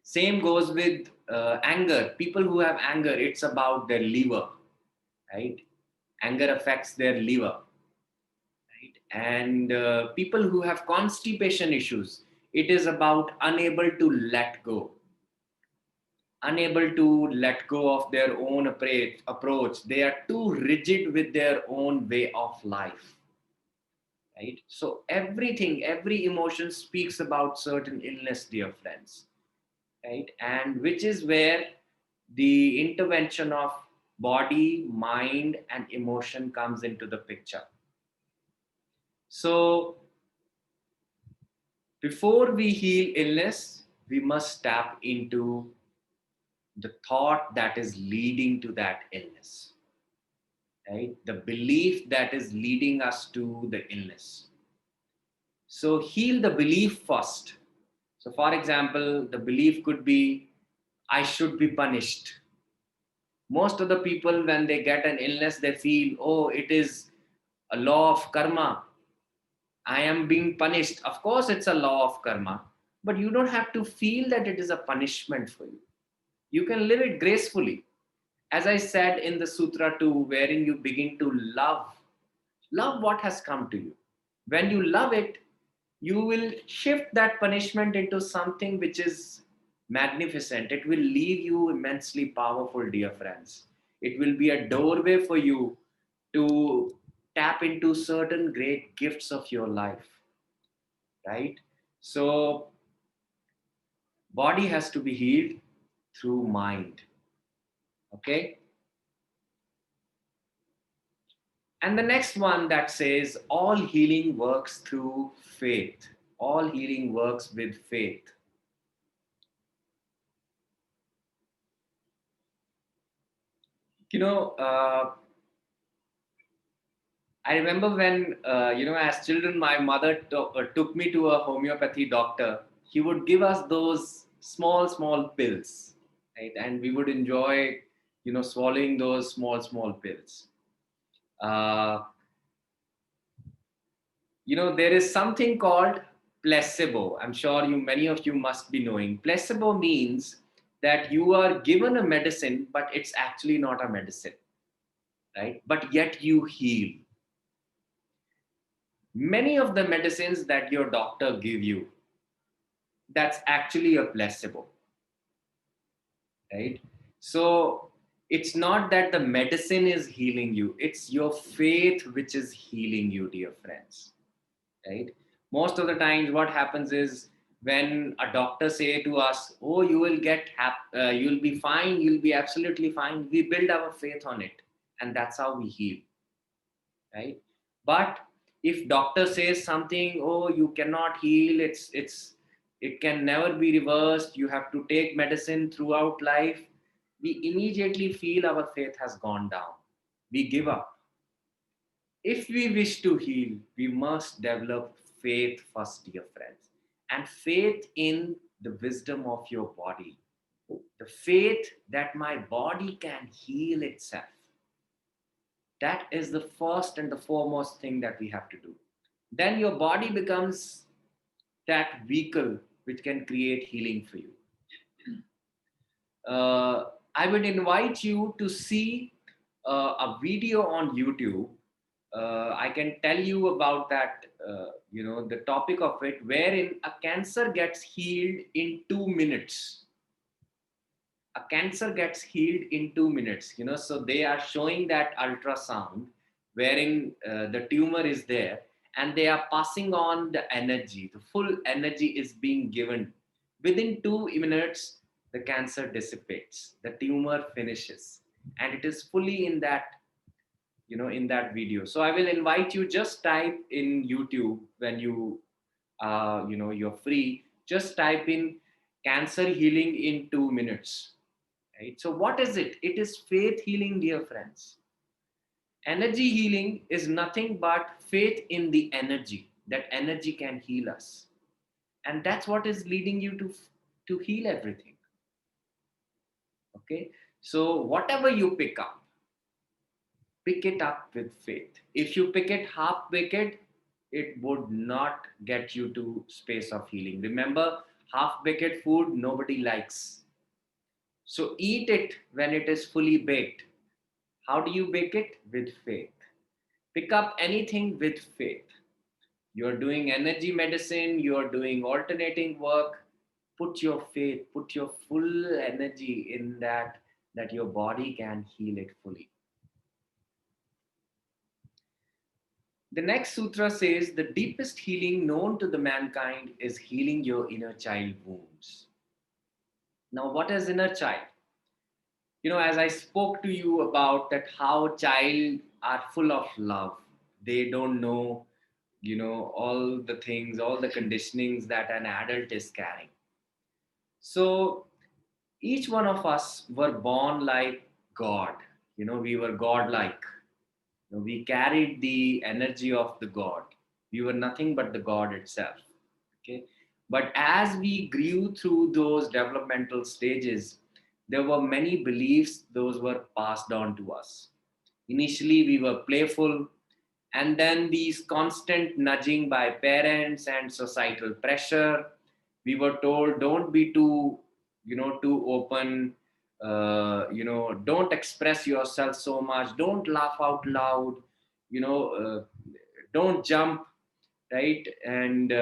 same goes with anger. People who have anger, it's about their liver, right? Anger affects their liver, right? And people who have constipation issues, it is about unable to let go, unable to let go of their own approach. They are too rigid with their own way of life, right? So everything, every emotion speaks about certain illness, dear friends, right? And which is where the intervention of body, mind, and emotion comes into the picture. So before we heal illness, we must tap into the thought that is leading to that illness, right? The belief that is leading us to the illness. So heal the belief first. So for example, the belief could be, I should be punished. Most of the people, when they get an illness, they feel, oh, it is a law of karma. I am being punished. Of course, it's a law of karma, but you don't have to feel that it is a punishment for you. You can live it gracefully. As I said in the Sutra 2, wherein you begin to love what has come to you. When you love it, you will shift that punishment into something which is magnificent. It will leave you immensely powerful, dear friends. It will be a doorway for you to tap into certain great gifts of your life, right? So body has to be healed through mind, okay? And the next one that says all healing works through faith. All healing works with faith. You know, I remember when, as children, my mother took me to a homeopathy doctor. He would give us those small, small pills, right? And we would enjoy, swallowing those small, small pills. Uh, there is something called placebo. I'm sure many of you must be knowing. Placebo means that you are given a medicine, but it's actually not a medicine, right? But yet you heal. Many of the medicines that your doctor give you, that's actually a placebo, right? So it's not that the medicine is healing you, it's your faith which is healing you, dear friends, right? Most of the times what happens is when a doctor say to us, oh, you will you'll be fine, you'll be absolutely fine, we build our faith on it, and that's how we heal, right? But if doctor says something, oh, you cannot heal, it can never be reversed, you have to take medicine throughout life, we immediately feel our faith has gone down, we give up. If we wish to heal, we must develop faith first, dear friends, and faith in the wisdom of your body, the faith that my body can heal itself. That is the first and the foremost thing that we have to do. Then your body becomes that vehicle which can create healing for you. I would invite you to see a video on YouTube. I can tell you about that, the topic of it, wherein a cancer gets healed in 2 minutes. A cancer gets healed in 2 minutes, so they are showing that ultrasound wherein the tumor is there, and they are passing on the energy, the full energy is being given. Within 2 minutes, the cancer dissipates, the tumor finishes, and it is fully in that, in that video. So I will invite you, just type in YouTube when you're free, just type in cancer healing in 2 minutes. Right? So what is it? It is faith healing, dear friends. Energy healing is nothing but faith in the energy, that energy can heal us. And that's what is leading you to heal everything. Okay, so whatever you pick it up with faith. If you pick it half baked, it would not get you to space of healing. Remember, half baked food nobody likes. So eat it when it is fully baked. How do you bake it? With faith. Pick up anything with faith. You're doing energy medicine, you're doing alternating work. Put your faith, put your full energy in that your body can heal it fully. The next sutra says the deepest healing known to the mankind is healing your inner child wounds. Now, what is inner child? As I spoke to you about that, how child are full of love. They don't know, all the things, all the conditionings that an adult is carrying. So each one of us were born like God. We were God-like. We carried the energy of the God. We were nothing but the God itself. Okay. But as we grew through those developmental stages, there were many beliefs those were passed on to us. Initially, we were playful, and then these constant nudging by parents and societal pressure. We were told, don't be too open. Don't express yourself so much. Don't laugh out loud. You know, uh, don't jump, right? And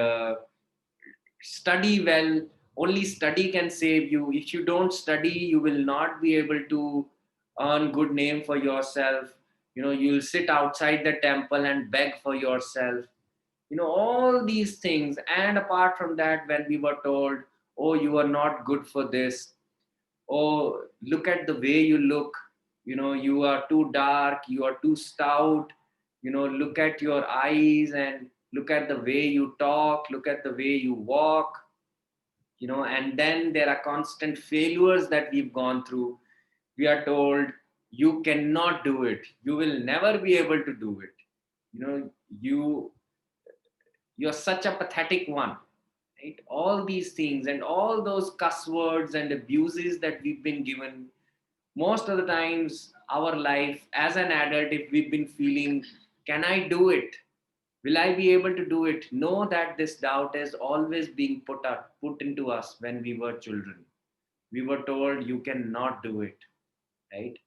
study well. Only study can save you. If you don't study, you will not be able to earn good name for yourself. You'll sit outside the temple and beg for yourself. All these things. And apart from that, when we were told, oh, you are not good for this, oh, look at the way you look, you are too dark, you are too stout, look at your eyes and look at the way you talk, look at the way you walk. And then there are constant failures that we've gone through. We are told, you cannot do it, you will never be able to do it. You're such a pathetic one, right? All these things and all those cuss words and abuses that we've been given. Most of the times our life as an adult, if we've been feeling, can I do it, will I be able to do it? Know that this doubt is always being put into us. When we were children, we were told you cannot do it, right?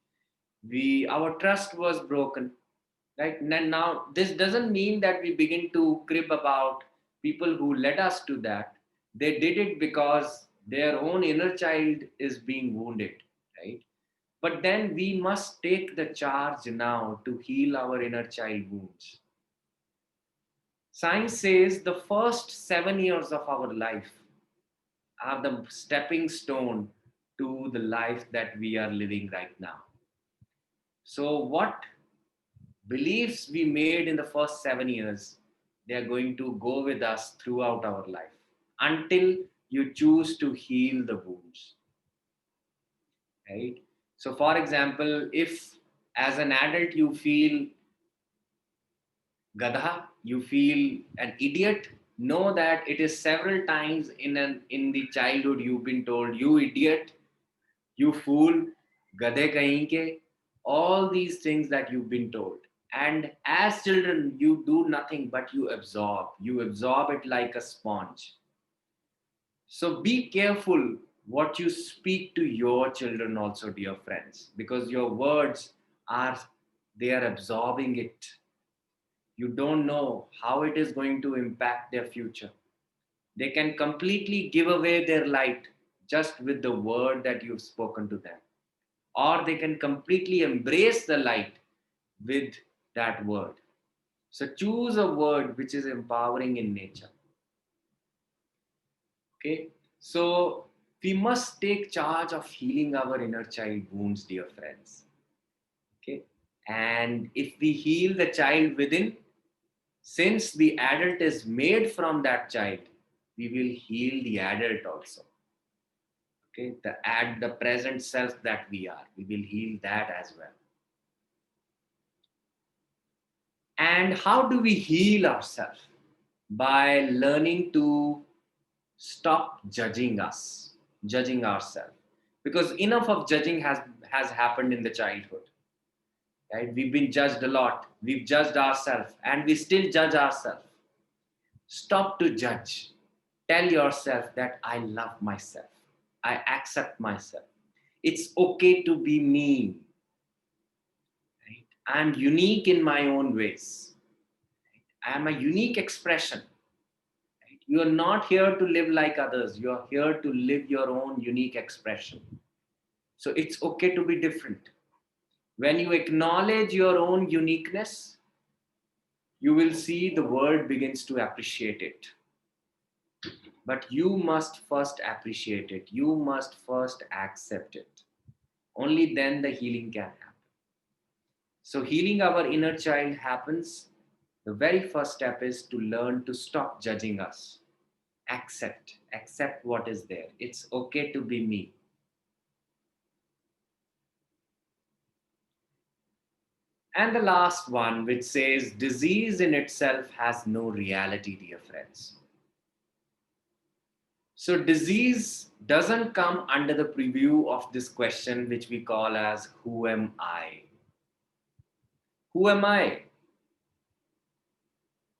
Our trust was broken, right? And now this doesn't mean that we begin to crib about people who led us to that. They did it because their own inner child is being wounded, right? But then we must take the charge now to heal our inner child wounds. Science says the first 7 years of our life are the stepping stone to the life that we are living right now. So what beliefs we made in the first 7 years, they are going to go with us throughout our life until you choose to heal the wounds, right? So for example, if as an adult you feel gadha, you feel an idiot, know that it is several times in the childhood you've been told, you idiot, you fool, gadhe kahin ke, all these things that you've been told. And as children, you do nothing but you absorb it like a sponge. So be careful what you speak to your children also, dear friends, because your words are, they are absorbing it. You don't know how it is going to impact their future. They can completely give away their light just with the word that you've spoken to them, or they can completely embrace the light with that word. So choose a word which is empowering in nature. Okay. So we must take charge of healing our inner child wounds, dear friends. Okay. And if we heal the child within, since the adult is made from that child, we will heal the adult also. Okay. The present self that we are, we will heal that as well. And how do we heal ourselves? By learning to Stop judging ourselves. Because enough of judging has happened in the childhood. Right? We've been judged a lot. We've judged ourselves and we still judge ourselves. Stop to judge. Tell yourself that I love myself. I accept myself. It's okay to be me. Right? I'm unique in my own ways. I am a unique expression. Right? You are not here to live like others. You are here to live your own unique expression. So it's okay to be different. When you acknowledge your own uniqueness, you will see the world begins to appreciate it. But you must first appreciate it. You must first accept it. Only then the healing can happen. So healing our inner child happens. The very first step is to learn to stop judging us. Accept what is there. It's okay to be me. And the last one, which says, disease in itself has no reality, dear friends. So disease doesn't come under the preview of this question, which we call as, who am I? Who am I?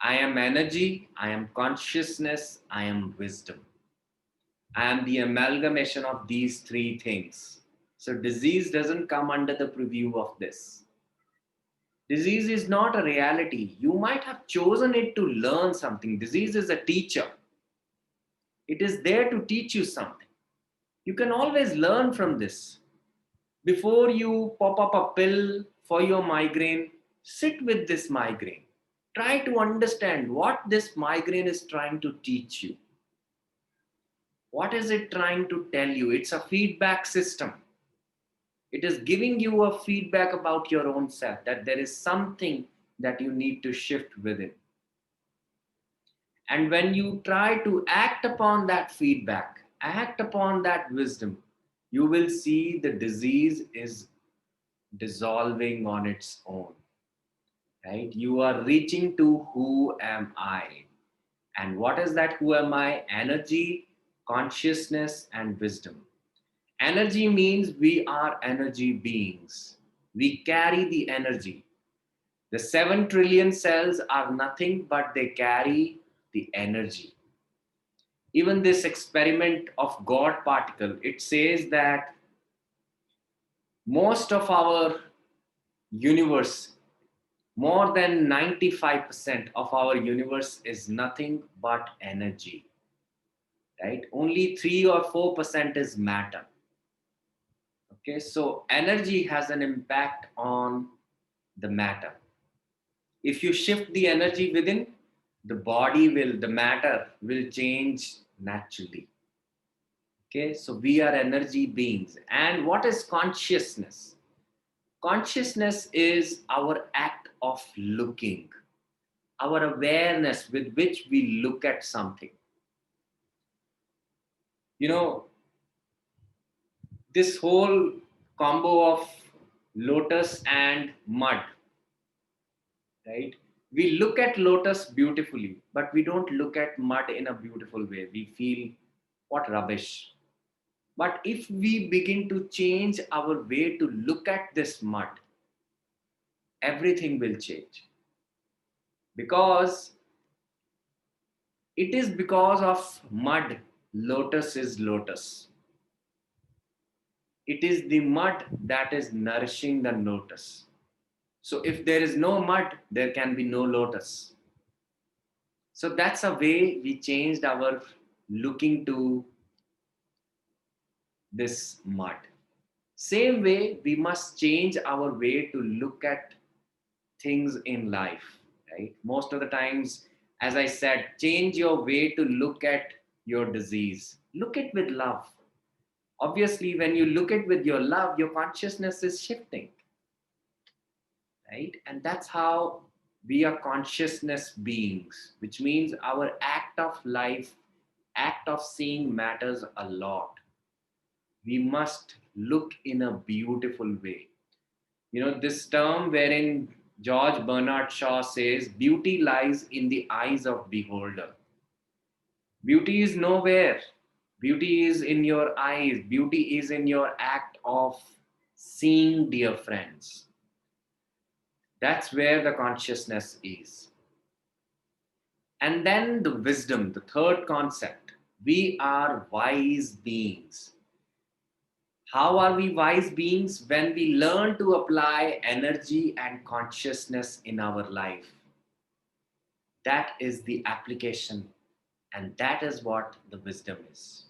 I am energy, I am consciousness, I am wisdom. I am the amalgamation of these three things. So disease doesn't come under the preview of this. Disease is not a reality. You might have chosen it to learn something. Disease is a teacher. It is there to teach you something. You can always learn from this. Before you pop up a pill for your migraine, sit with this migraine. Try to understand what this migraine is trying to teach you. What is it trying to tell you? It's a feedback system. It is giving you a feedback about your own self, that there is something that you need to shift within. And when you try to act upon that feedback, act upon that wisdom, you will see the disease is dissolving on its own. Right? You are reaching to who am I? And what is that who am I? Energy, consciousness, and wisdom. Energy means we are energy beings. We carry the energy. The 7 trillion cells are nothing but they carry the energy. Even this experiment of God particle, it says that most of our universe, more than 95% of our universe is nothing but energy. Right? Only 3 or 4% is matter. Okay, so energy has an impact on the matter. If you shift the energy within, the matter will change naturally. Okay, so we are energy beings. And what is consciousness? Consciousness is our act of looking, our awareness with which we look at something. You know, this whole combo of lotus and mud, right? We look at lotus beautifully, but we don't look at mud in a beautiful way. We feel, what rubbish. But if we begin to change our way to look at this mud, everything will change. Because it is because of mud, lotus is lotus. It is the mud that is nourishing the lotus. So if there is no mud, there can be no lotus. So that's a way we changed our looking to this mud. Same way, we must change our way to look at things in life, right? Most of the times, as I said, change your way to look at your disease. Look it with love. Obviously, when you look at with your love, your consciousness is shifting, right? And that's how we are consciousness beings, which means our act of life, act of seeing matters a lot. We must look in a beautiful way. You know, this term wherein George Bernard Shaw says, beauty lies in the eyes of beholder. Beauty is nowhere. Beauty is in your eyes. Beauty is in your act of seeing, dear friends. That's where the consciousness is. And then the wisdom, the third concept. We are wise beings. How are we wise beings? When we learn to apply energy and consciousness in our life. That is the application, and that is what the wisdom is.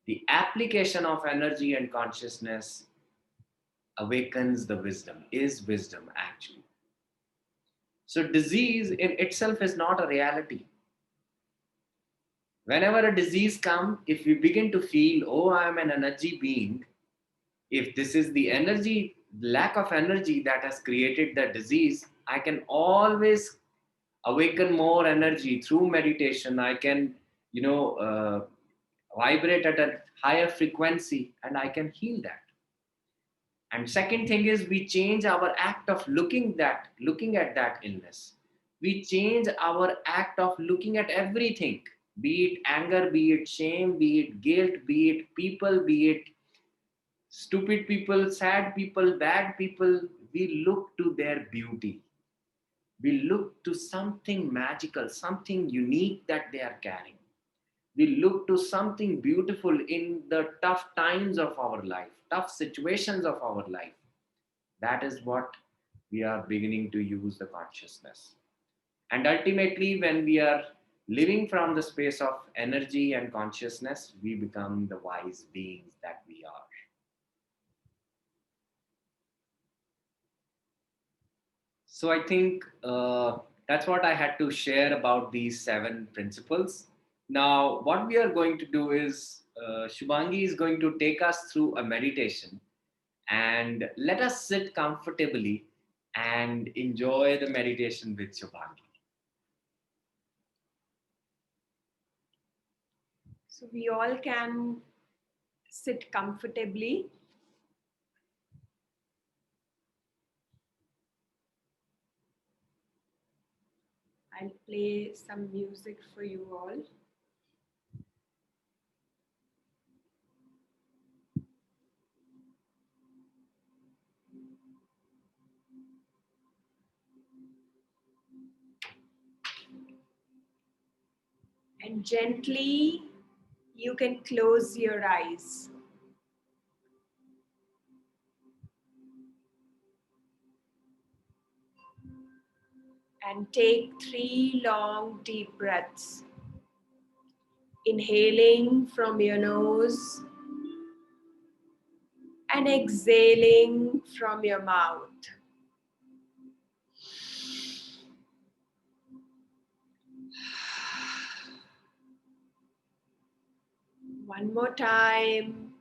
The application of energy and consciousness awakens the wisdom, is wisdom actually. So, disease in itself is not a reality. Whenever a disease comes, if we begin to feel, oh, I am an energy being, if this is the energy, lack of energy that has created the disease, I can always awaken more energy through meditation. I can, vibrate at a higher frequency and I can heal that. And second thing is we change our act of looking at that illness. We change our act of looking at everything, be it anger, be it shame, be it guilt, be it people, be it stupid people, sad people, bad people. We look to their beauty. We look to something magical, something unique that they are carrying. We look to something beautiful in the tough times of our life, tough situations of our life. That is what we are beginning to use the consciousness. And ultimately, when we are living from the space of energy and consciousness, we become the wise beings that we are. So I think that's what I had to share about these 7 principles. Now, what we are going to do is Shubhangi is going to take us through a meditation, and let us sit comfortably and enjoy the meditation with Shubhangi. So we all can sit comfortably. I'll play some music for you all. And gently, you can close your eyes. And take 3 long deep breaths. Inhaling from your nose and exhaling from your mouth. One more time.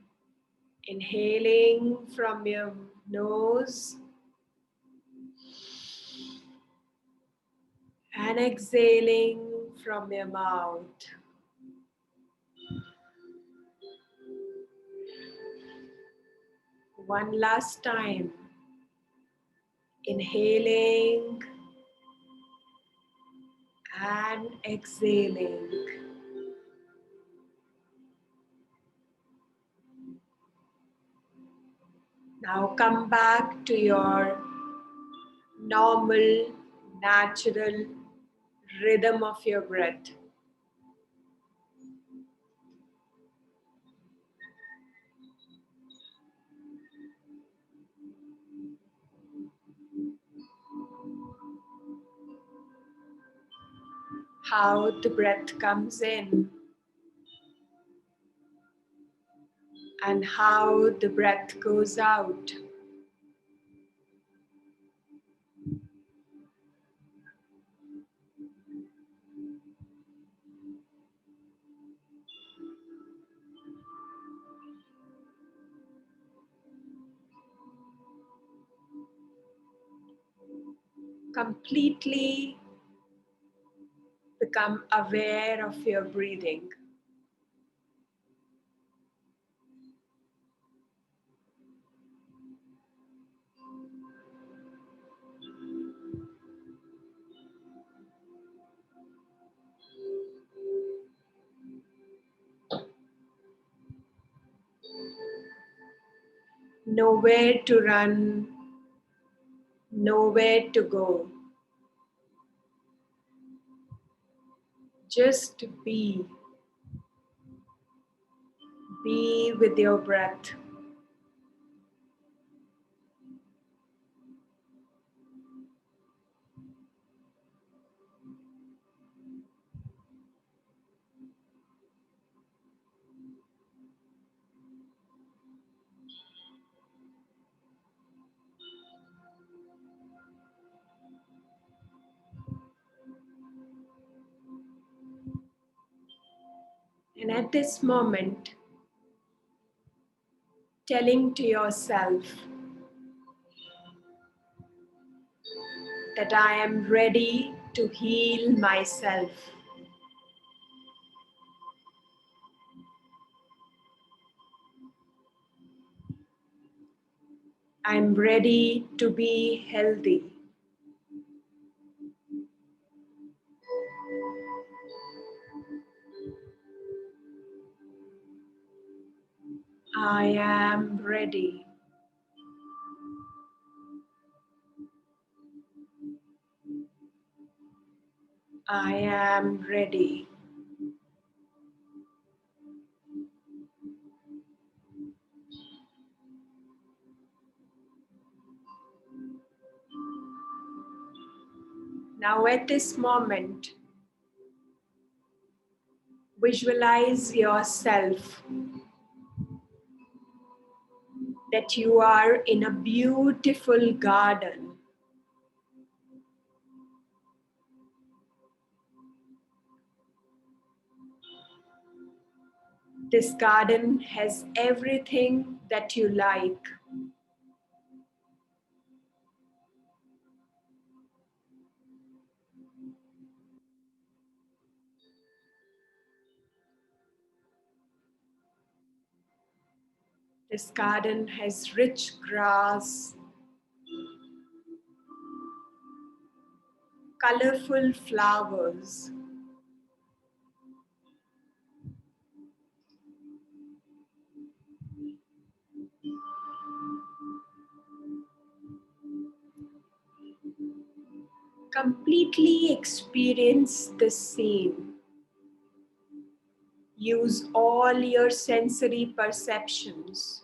Inhaling from your nose and exhaling from your mouth. One last time. Inhaling and exhaling. Now come back to your normal, natural rhythm of your breath. How the breath comes in and how the breath goes out. Completely become aware of your breathing. nowhere to run, nowhere to go. Just be. Be with your breath. And at this moment, telling to yourself that I am ready to heal myself. I'm ready to be healthy. I am ready. I am ready. Now at this moment, visualize yourself that you are in a beautiful garden. This garden has everything that you like. This garden has rich grass, colorful flowers, completely experience this scene. Use all your sensory perceptions.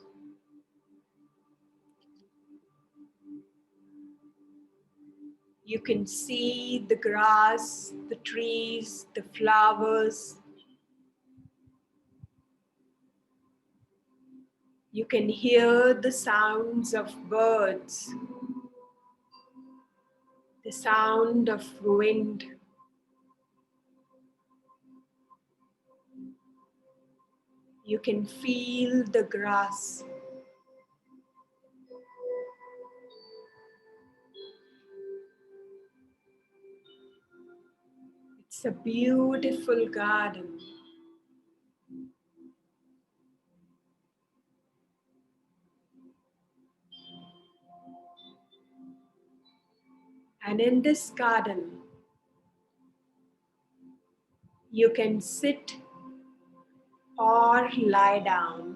You can see the grass, the trees, the flowers. You can hear the sounds of birds, the sound of wind. You can feel the grass. It's a beautiful garden. And in this garden, you can sit or lie down.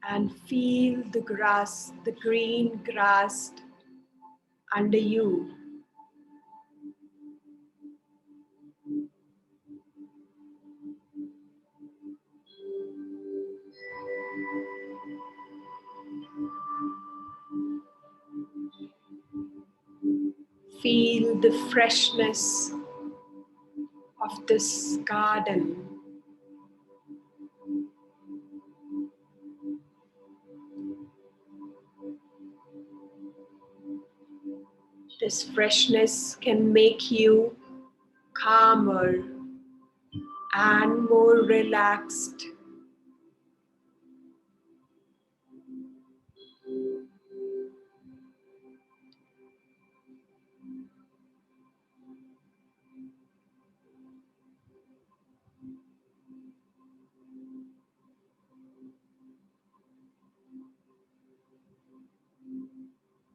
And feel the grass, the green grass under you. Feel the freshness of this garden. This freshness can make you calmer and more relaxed.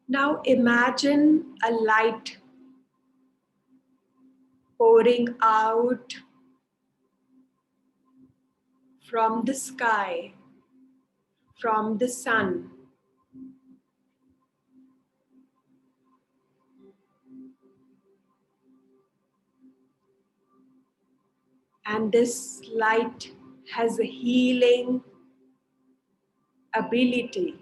Now imagine a light pouring out from the sky, from the sun. And this light has a healing ability.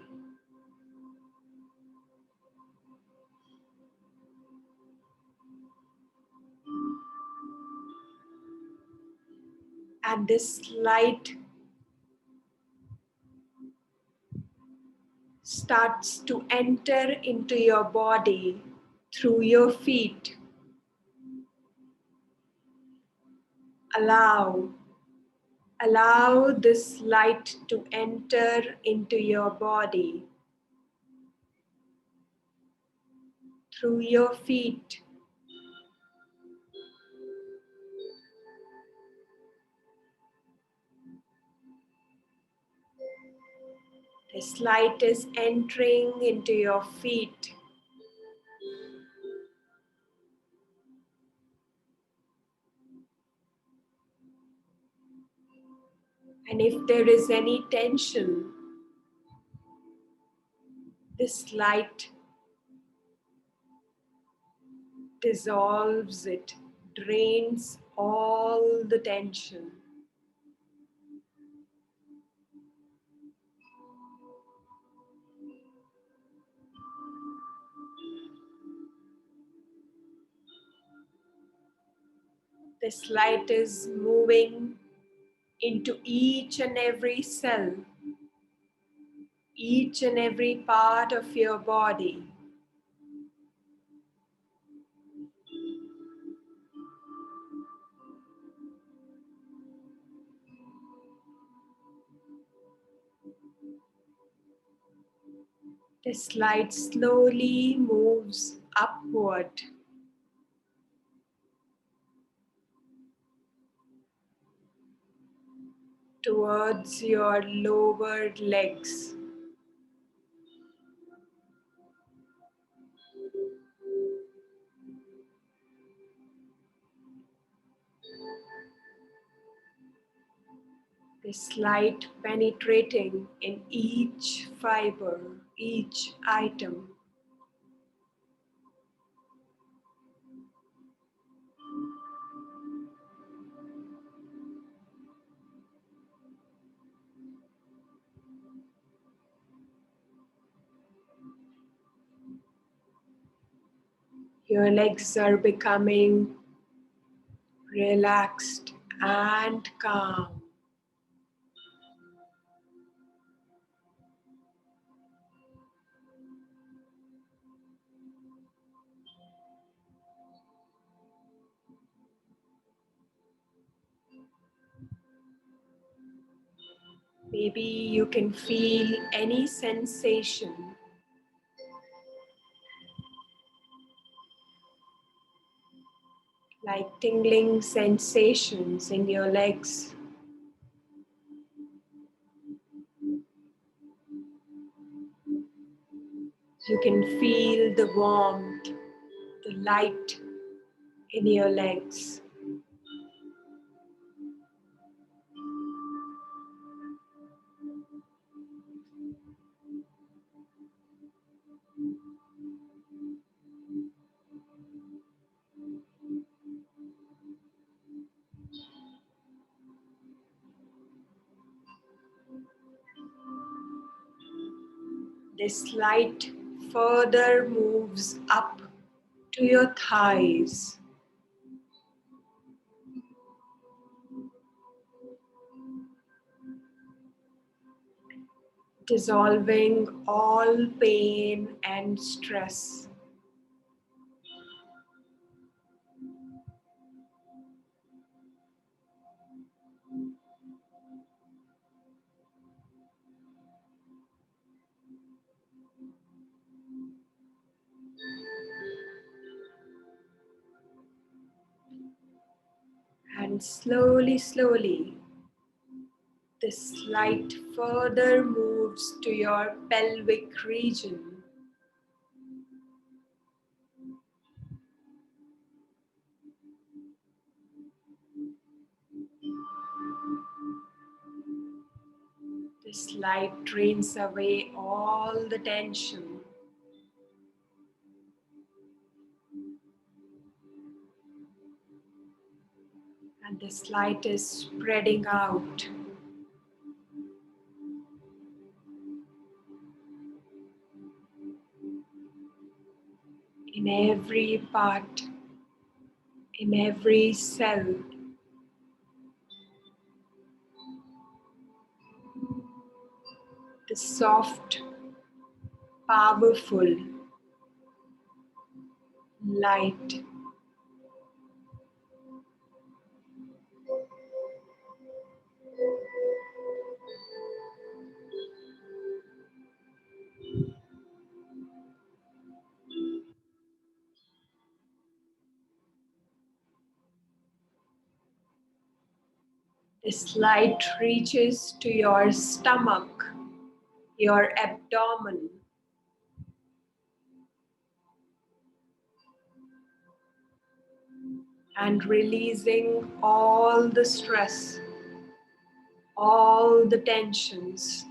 And this light starts to enter into your body through your feet. Allow this light to enter into your body through your feet. This light is entering into your feet. And if there is any tension, this light dissolves it, drains all the tension. This light is moving into each and every cell, each and every part of your body. This light slowly moves upward towards your lower legs. This light penetrating in each fiber, each item. Your legs are becoming relaxed and calm. Maybe you can feel any sensation like tingling sensations in your legs. You can feel the warmth, the light in your legs. This light further moves up to your thighs. Dissolving all pain and stress. And slowly, slowly, this light further moves to your pelvic region. This light drains away all the tension. And this light is spreading out. In every part, in every cell. The soft, powerful light. This light reaches to your stomach, your abdomen, and releasing all the stress, all the tensions.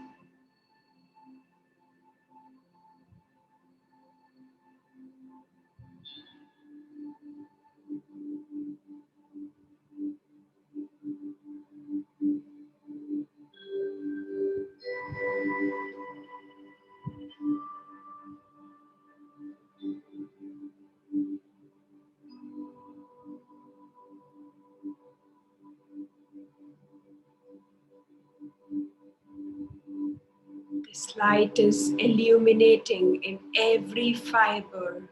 This light is illuminating in every fiber.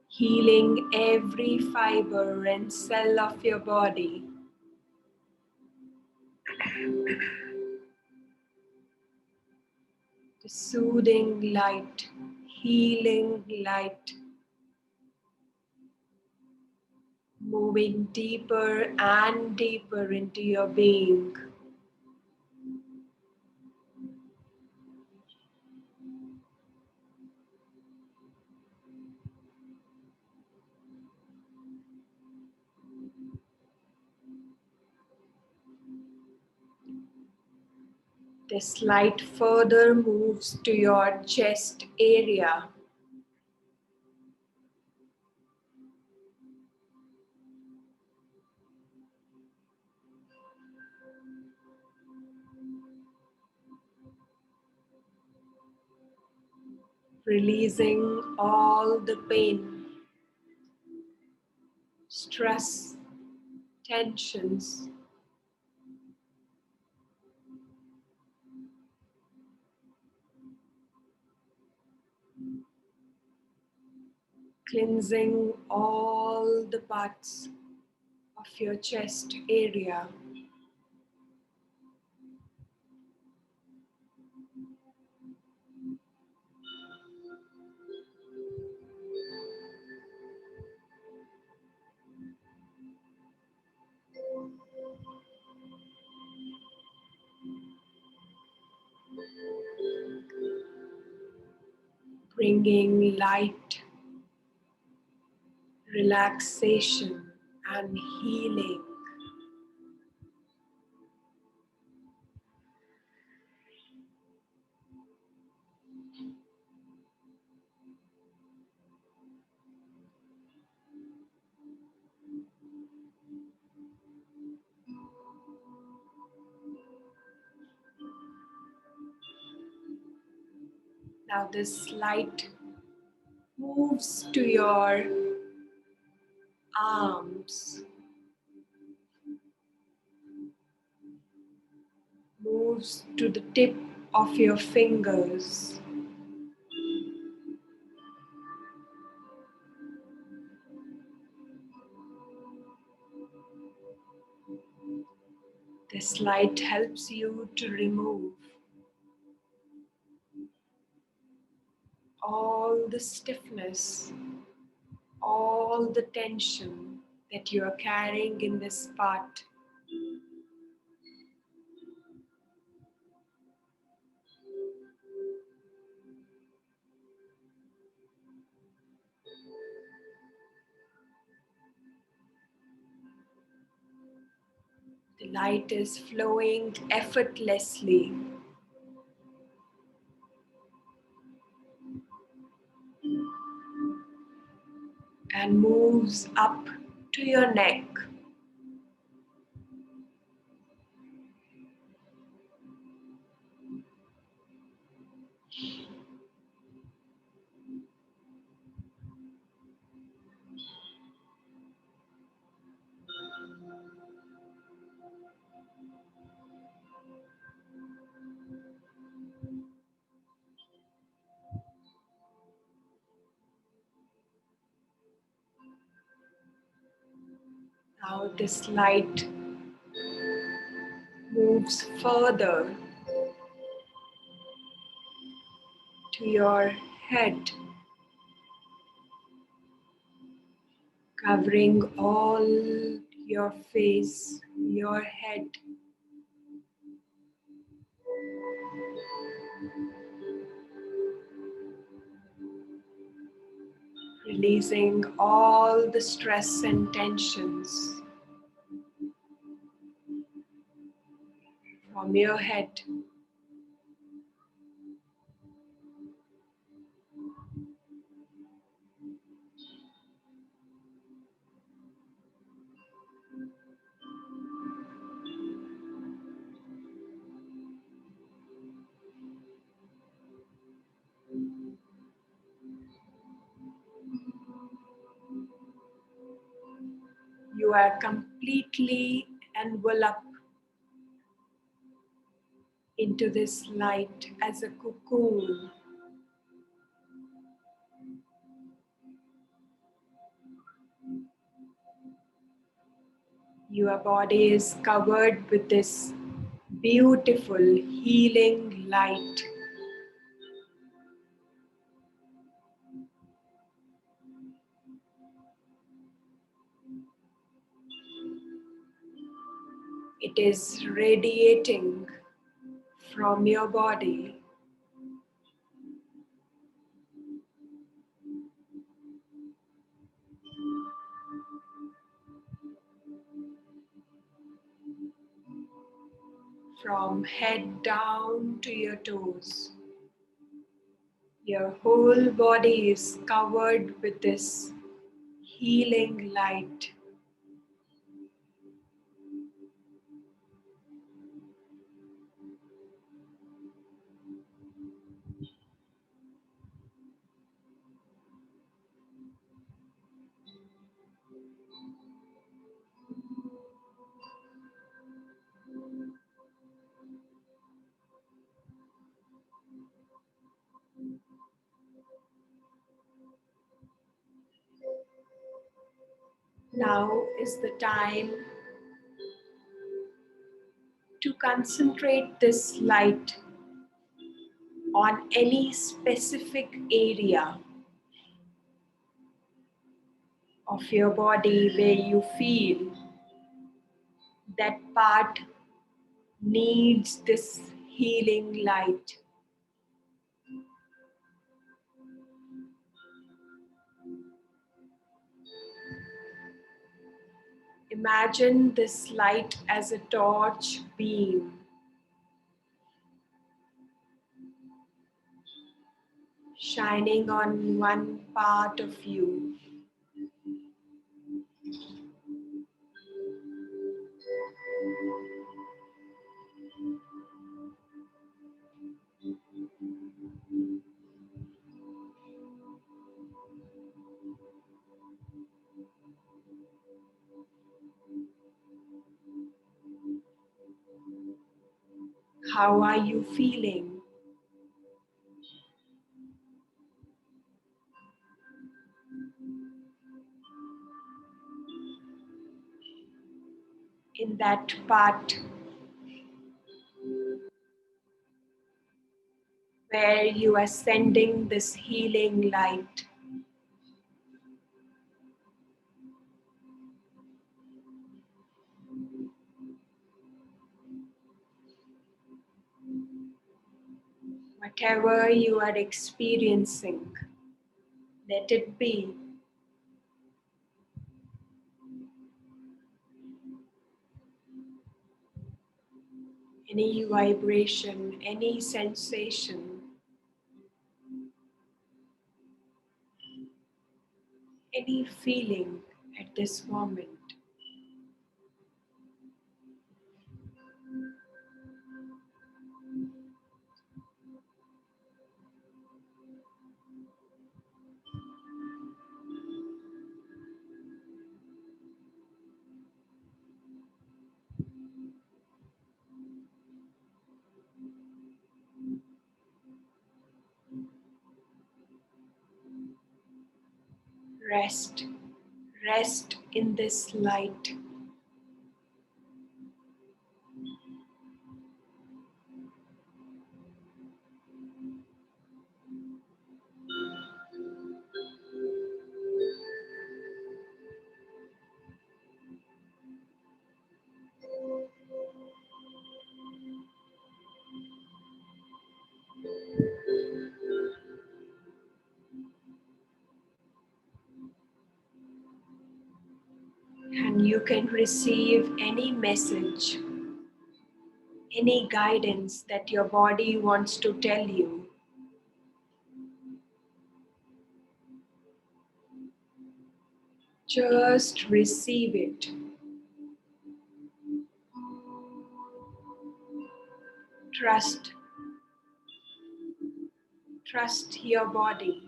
Healing every fiber and cell of your body. The soothing light, healing light, moving deeper and deeper into your being. This light further moves to your chest area. Releasing all the pain, stress, tensions. Cleansing all the parts of your chest area. Bringing light, relaxation, and healing. Now this light moves to your arms, moves to the tip of your fingers. This light helps you to remove all the stiffness, all the tension that you are carrying in this part. light is flowing effortlessly. And moves up to your neck. Now this light moves further to your head, covering all your face, your head. Releasing all the stress and tensions from your head. You are completely enveloped into this light as a cocoon. Your body is covered with this beautiful healing light. It is radiating from your body. From head down to your toes. Your whole body is covered with this healing light. Now is the time to concentrate this light on any specific area of your body where you feel that part needs this healing light. Imagine this light as a torch beam. Shining on one part of you. How are you feeling? In that part where you are sending this healing light. Whatever you are experiencing, let it be. any vibration, any sensation, any feeling at this moment. Rest, rest in this light. And you can receive any message, any guidance that your body wants to tell you. Just receive it. Trust. Trust your body.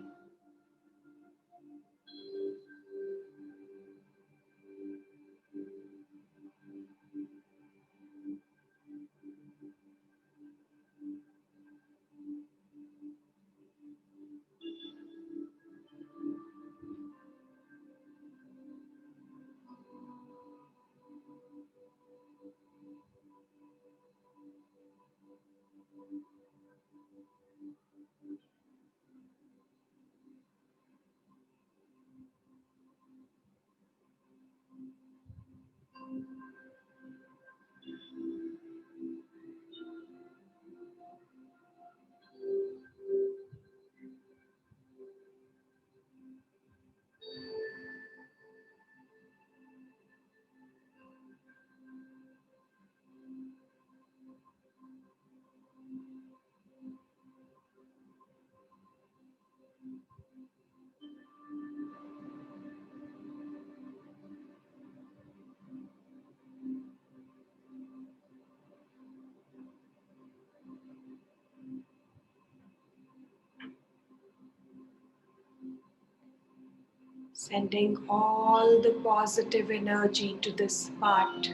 Sending all the positive energy to this part.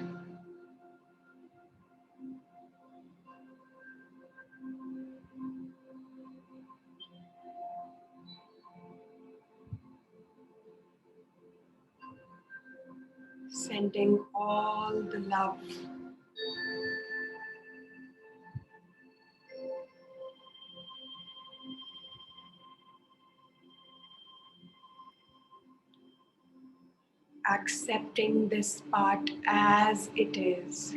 Sending all the love. Accepting this part as it is.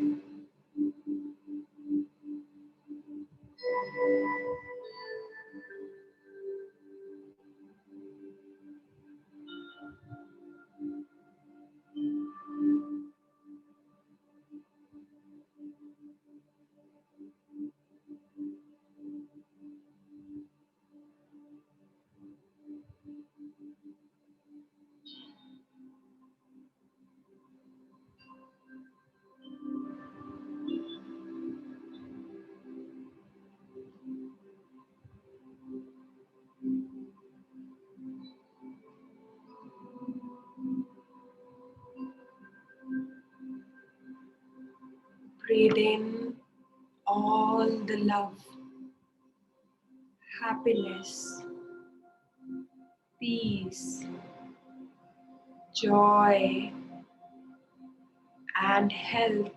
Breathe in all the love, happiness, peace, joy, and health.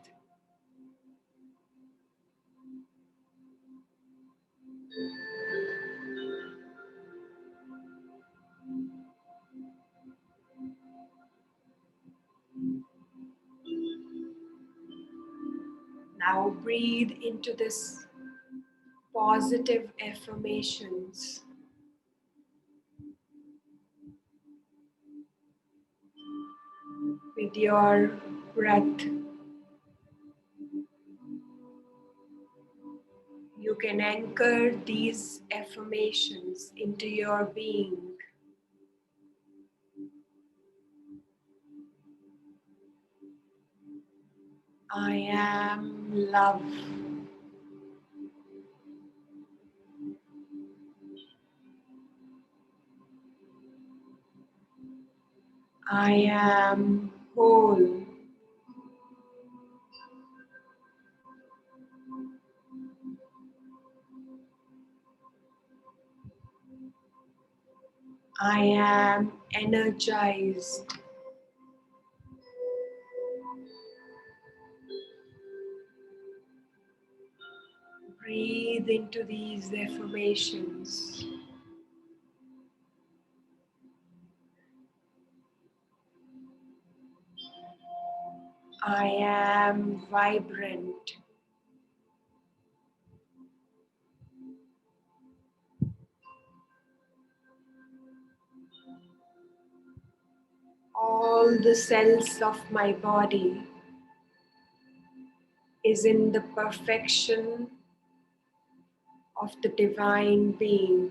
Now breathe into this positive affirmations. With your breath. You can anchor these affirmations into your being. I am love. I am whole. I am energized. Breathe into these affirmations. I am vibrant. All the cells of my body is in the perfection of the divine being.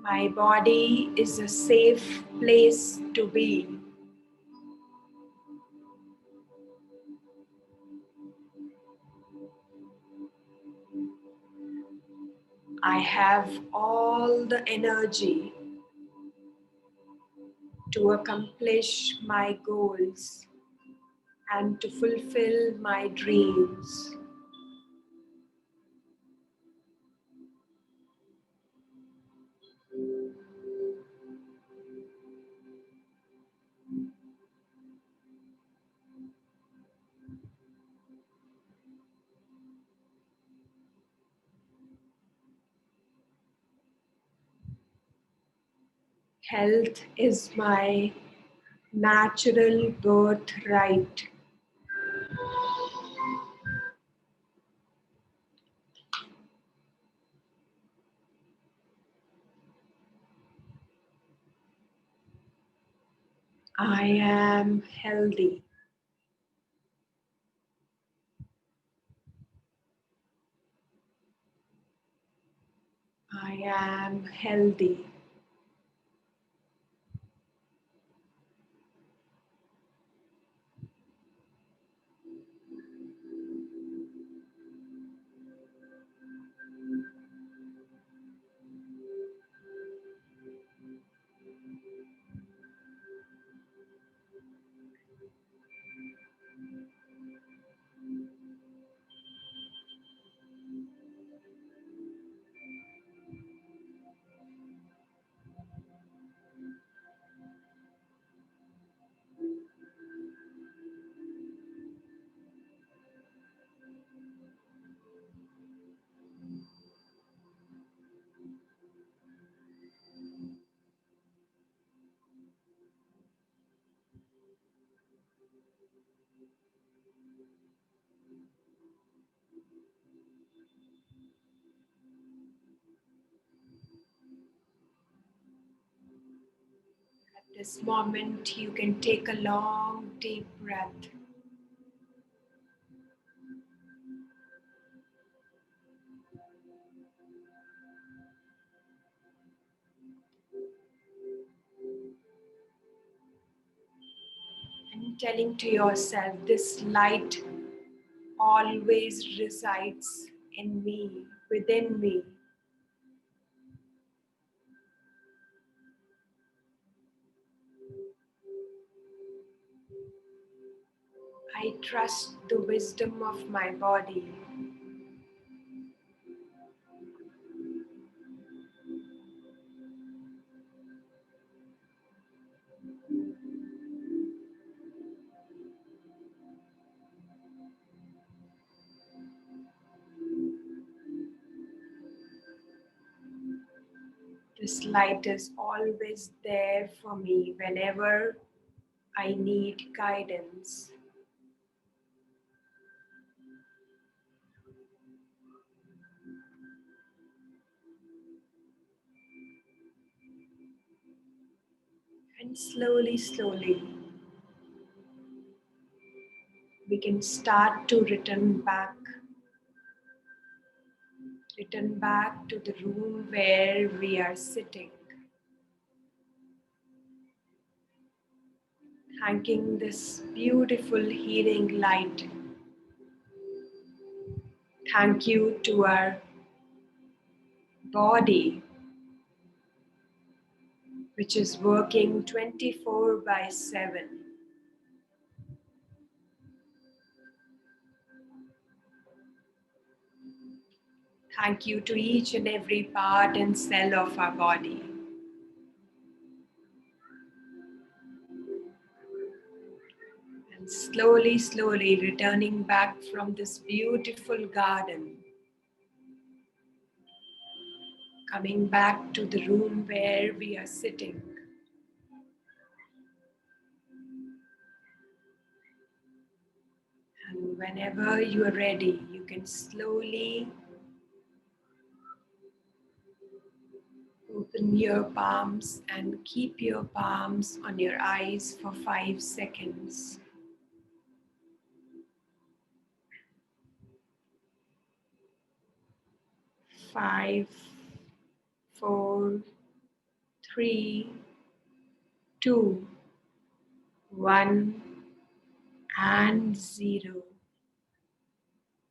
My body is a safe place to be. I have all the energy to accomplish my goals and to fulfill my dreams. Health is my natural birthright. I am healthy. I am healthy. At this moment, you can take a long, deep breath. And telling to yourself, this light always resides in me, within me. I trust the wisdom of my body. This light is always there for me whenever I need guidance. And slowly, slowly, we can start to return back to the room where we are sitting. Thanking this beautiful healing light. Thank you to our body, which is working 24/7. Thank you to each and every part and cell of our body. And slowly, slowly returning back from this beautiful garden. Coming back to the room where we are sitting. And whenever you are ready, you can slowly open your palms and keep your palms on your eyes for 5 seconds. 5, 4, 3, 2, 1, and 0.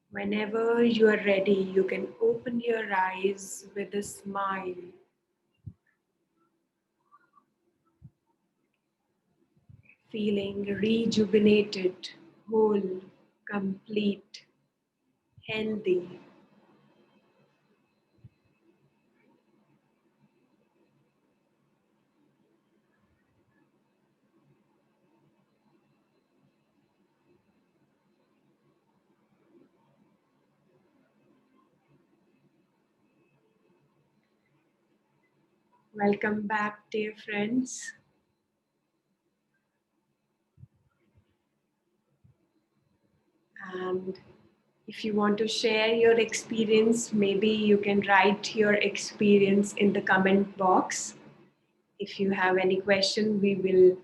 Whenever you are ready, you can open your eyes with a smile. Feeling rejuvenated, whole, complete, healthy. Welcome back, dear friends. And if you want to share your experience, maybe you can write your experience in the comment box. If you have any question, we will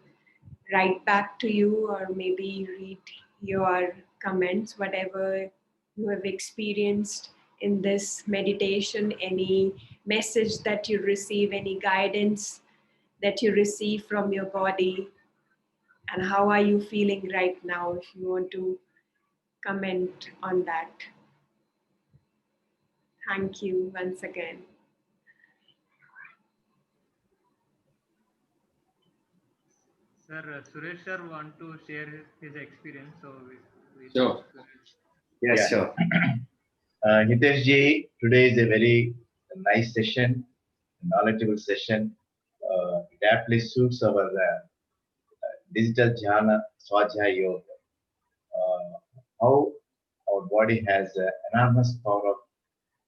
write back to you or maybe read your comments, whatever you have experienced in this meditation, any message that you receive, any guidance that you receive from your body, and how are you feeling right now, if you want to comment on that. Thank you once again. Sir, Suresh sir want to share his experience, so we Sure. Yes, Yeah. sure. Hitesh ji, today is a very nice session, knowledgeable session. It aptly suits our digital jhana swadhyaya yoga. How our body has enormous power of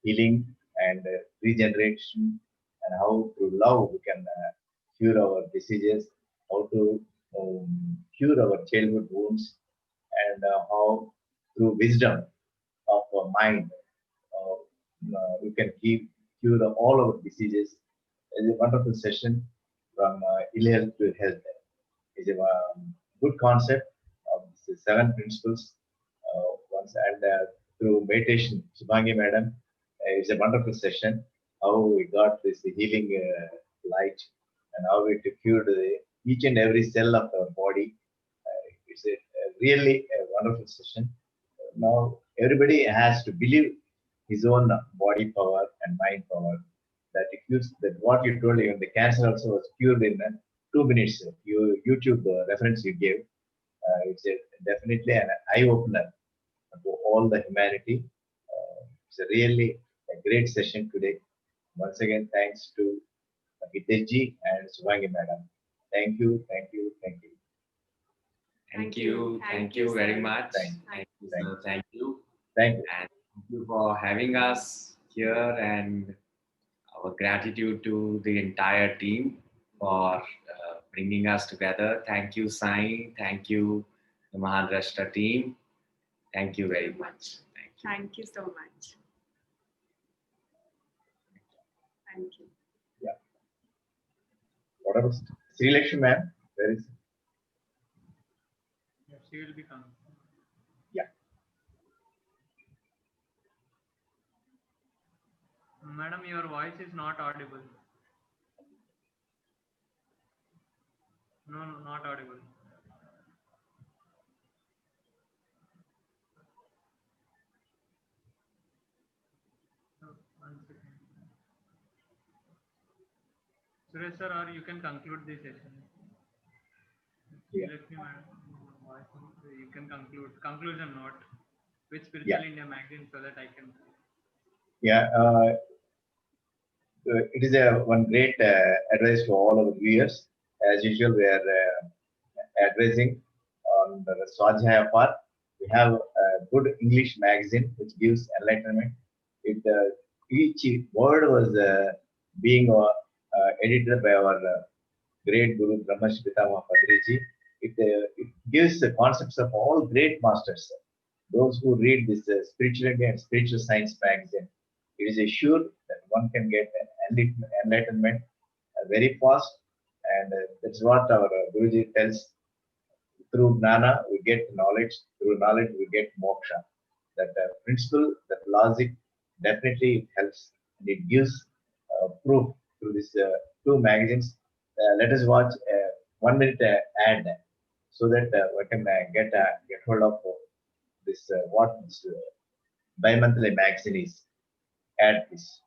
healing and regeneration, and how through love we can cure our diseases, how to cure our childhood wounds, and how through wisdom of our mind we can cure all our diseases. It's a wonderful session from ill health to health. It's a good concept of the 7 principles. Once and through meditation, Subhangi madam, it's a wonderful session. How we got this healing light and how it cured each and every cell of our body. It's a really a wonderful session. Now everybody has to believe his own body power and mind power. That if you that what you told, even the cancer also was cured in 2 minutes. YouTube reference you gave, it's definitely an eye opener to all the humanity. It's a really a great session today. Once again, thanks to Hitesh ji and Subhangi madam. Thank you, thank you, thank you. Thank you. Thank you very much. Thank Thank you, thank sir. Thank you. Thank you. And thank you for having us here, and our gratitude to the entire team for bringing us together. Thank you, Sai. Thank you, the Mahadrashta team. Thank you very much. Thank you. Thank you so much. Thank you. Yeah. Whatever. Sri Lakshmi ma'am, where is? Yeah, she will be coming. Yeah. Madam, your voice is not audible. No, no, not audible. So, 1 second. Suresh sir, or you can conclude the session. Yeah. Let me, madam, you can conclude. Conclusion note with Spiritual Yeah. India magazine so that I can. Yeah. It is one great advice to all our viewers. As usual, we are advising on the Swadhyaya part. We have a good English magazine which gives enlightenment. Each word was being edited by our great Guru Brahmash Pitama Padriji. It gives the concepts of all great masters. Those who read this Spirituality and Spiritual Science magazine, it is assured that one can get an enlightenment very fast, and that's what our Guruji tells. Through Gnana, we get knowledge. Through knowledge, we get moksha. That principle, that logic, definitely it helps. And it gives proof through these two magazines. Let us watch a 1 minute ad so that we can get hold of this what this bi-monthly magazine is. Ad this.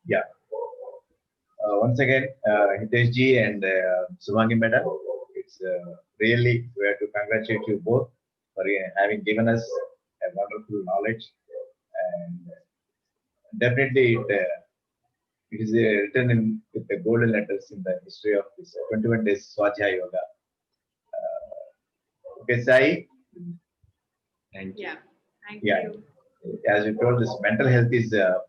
Yeah. Once again, Hitesh ji and Subhangi madam, it's really we have to congratulate you both for having given us a wonderful knowledge, and definitely it is written in with the golden letters in the history of this 21 days Swajya Yoga. Okay, Sai, Thank you. Yeah. Thank yeah, you. as you told, this mental health is a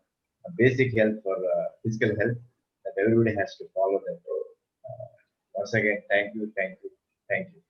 basic health for physical health that everybody has to follow that. Once again, thank you, thank you, thank you.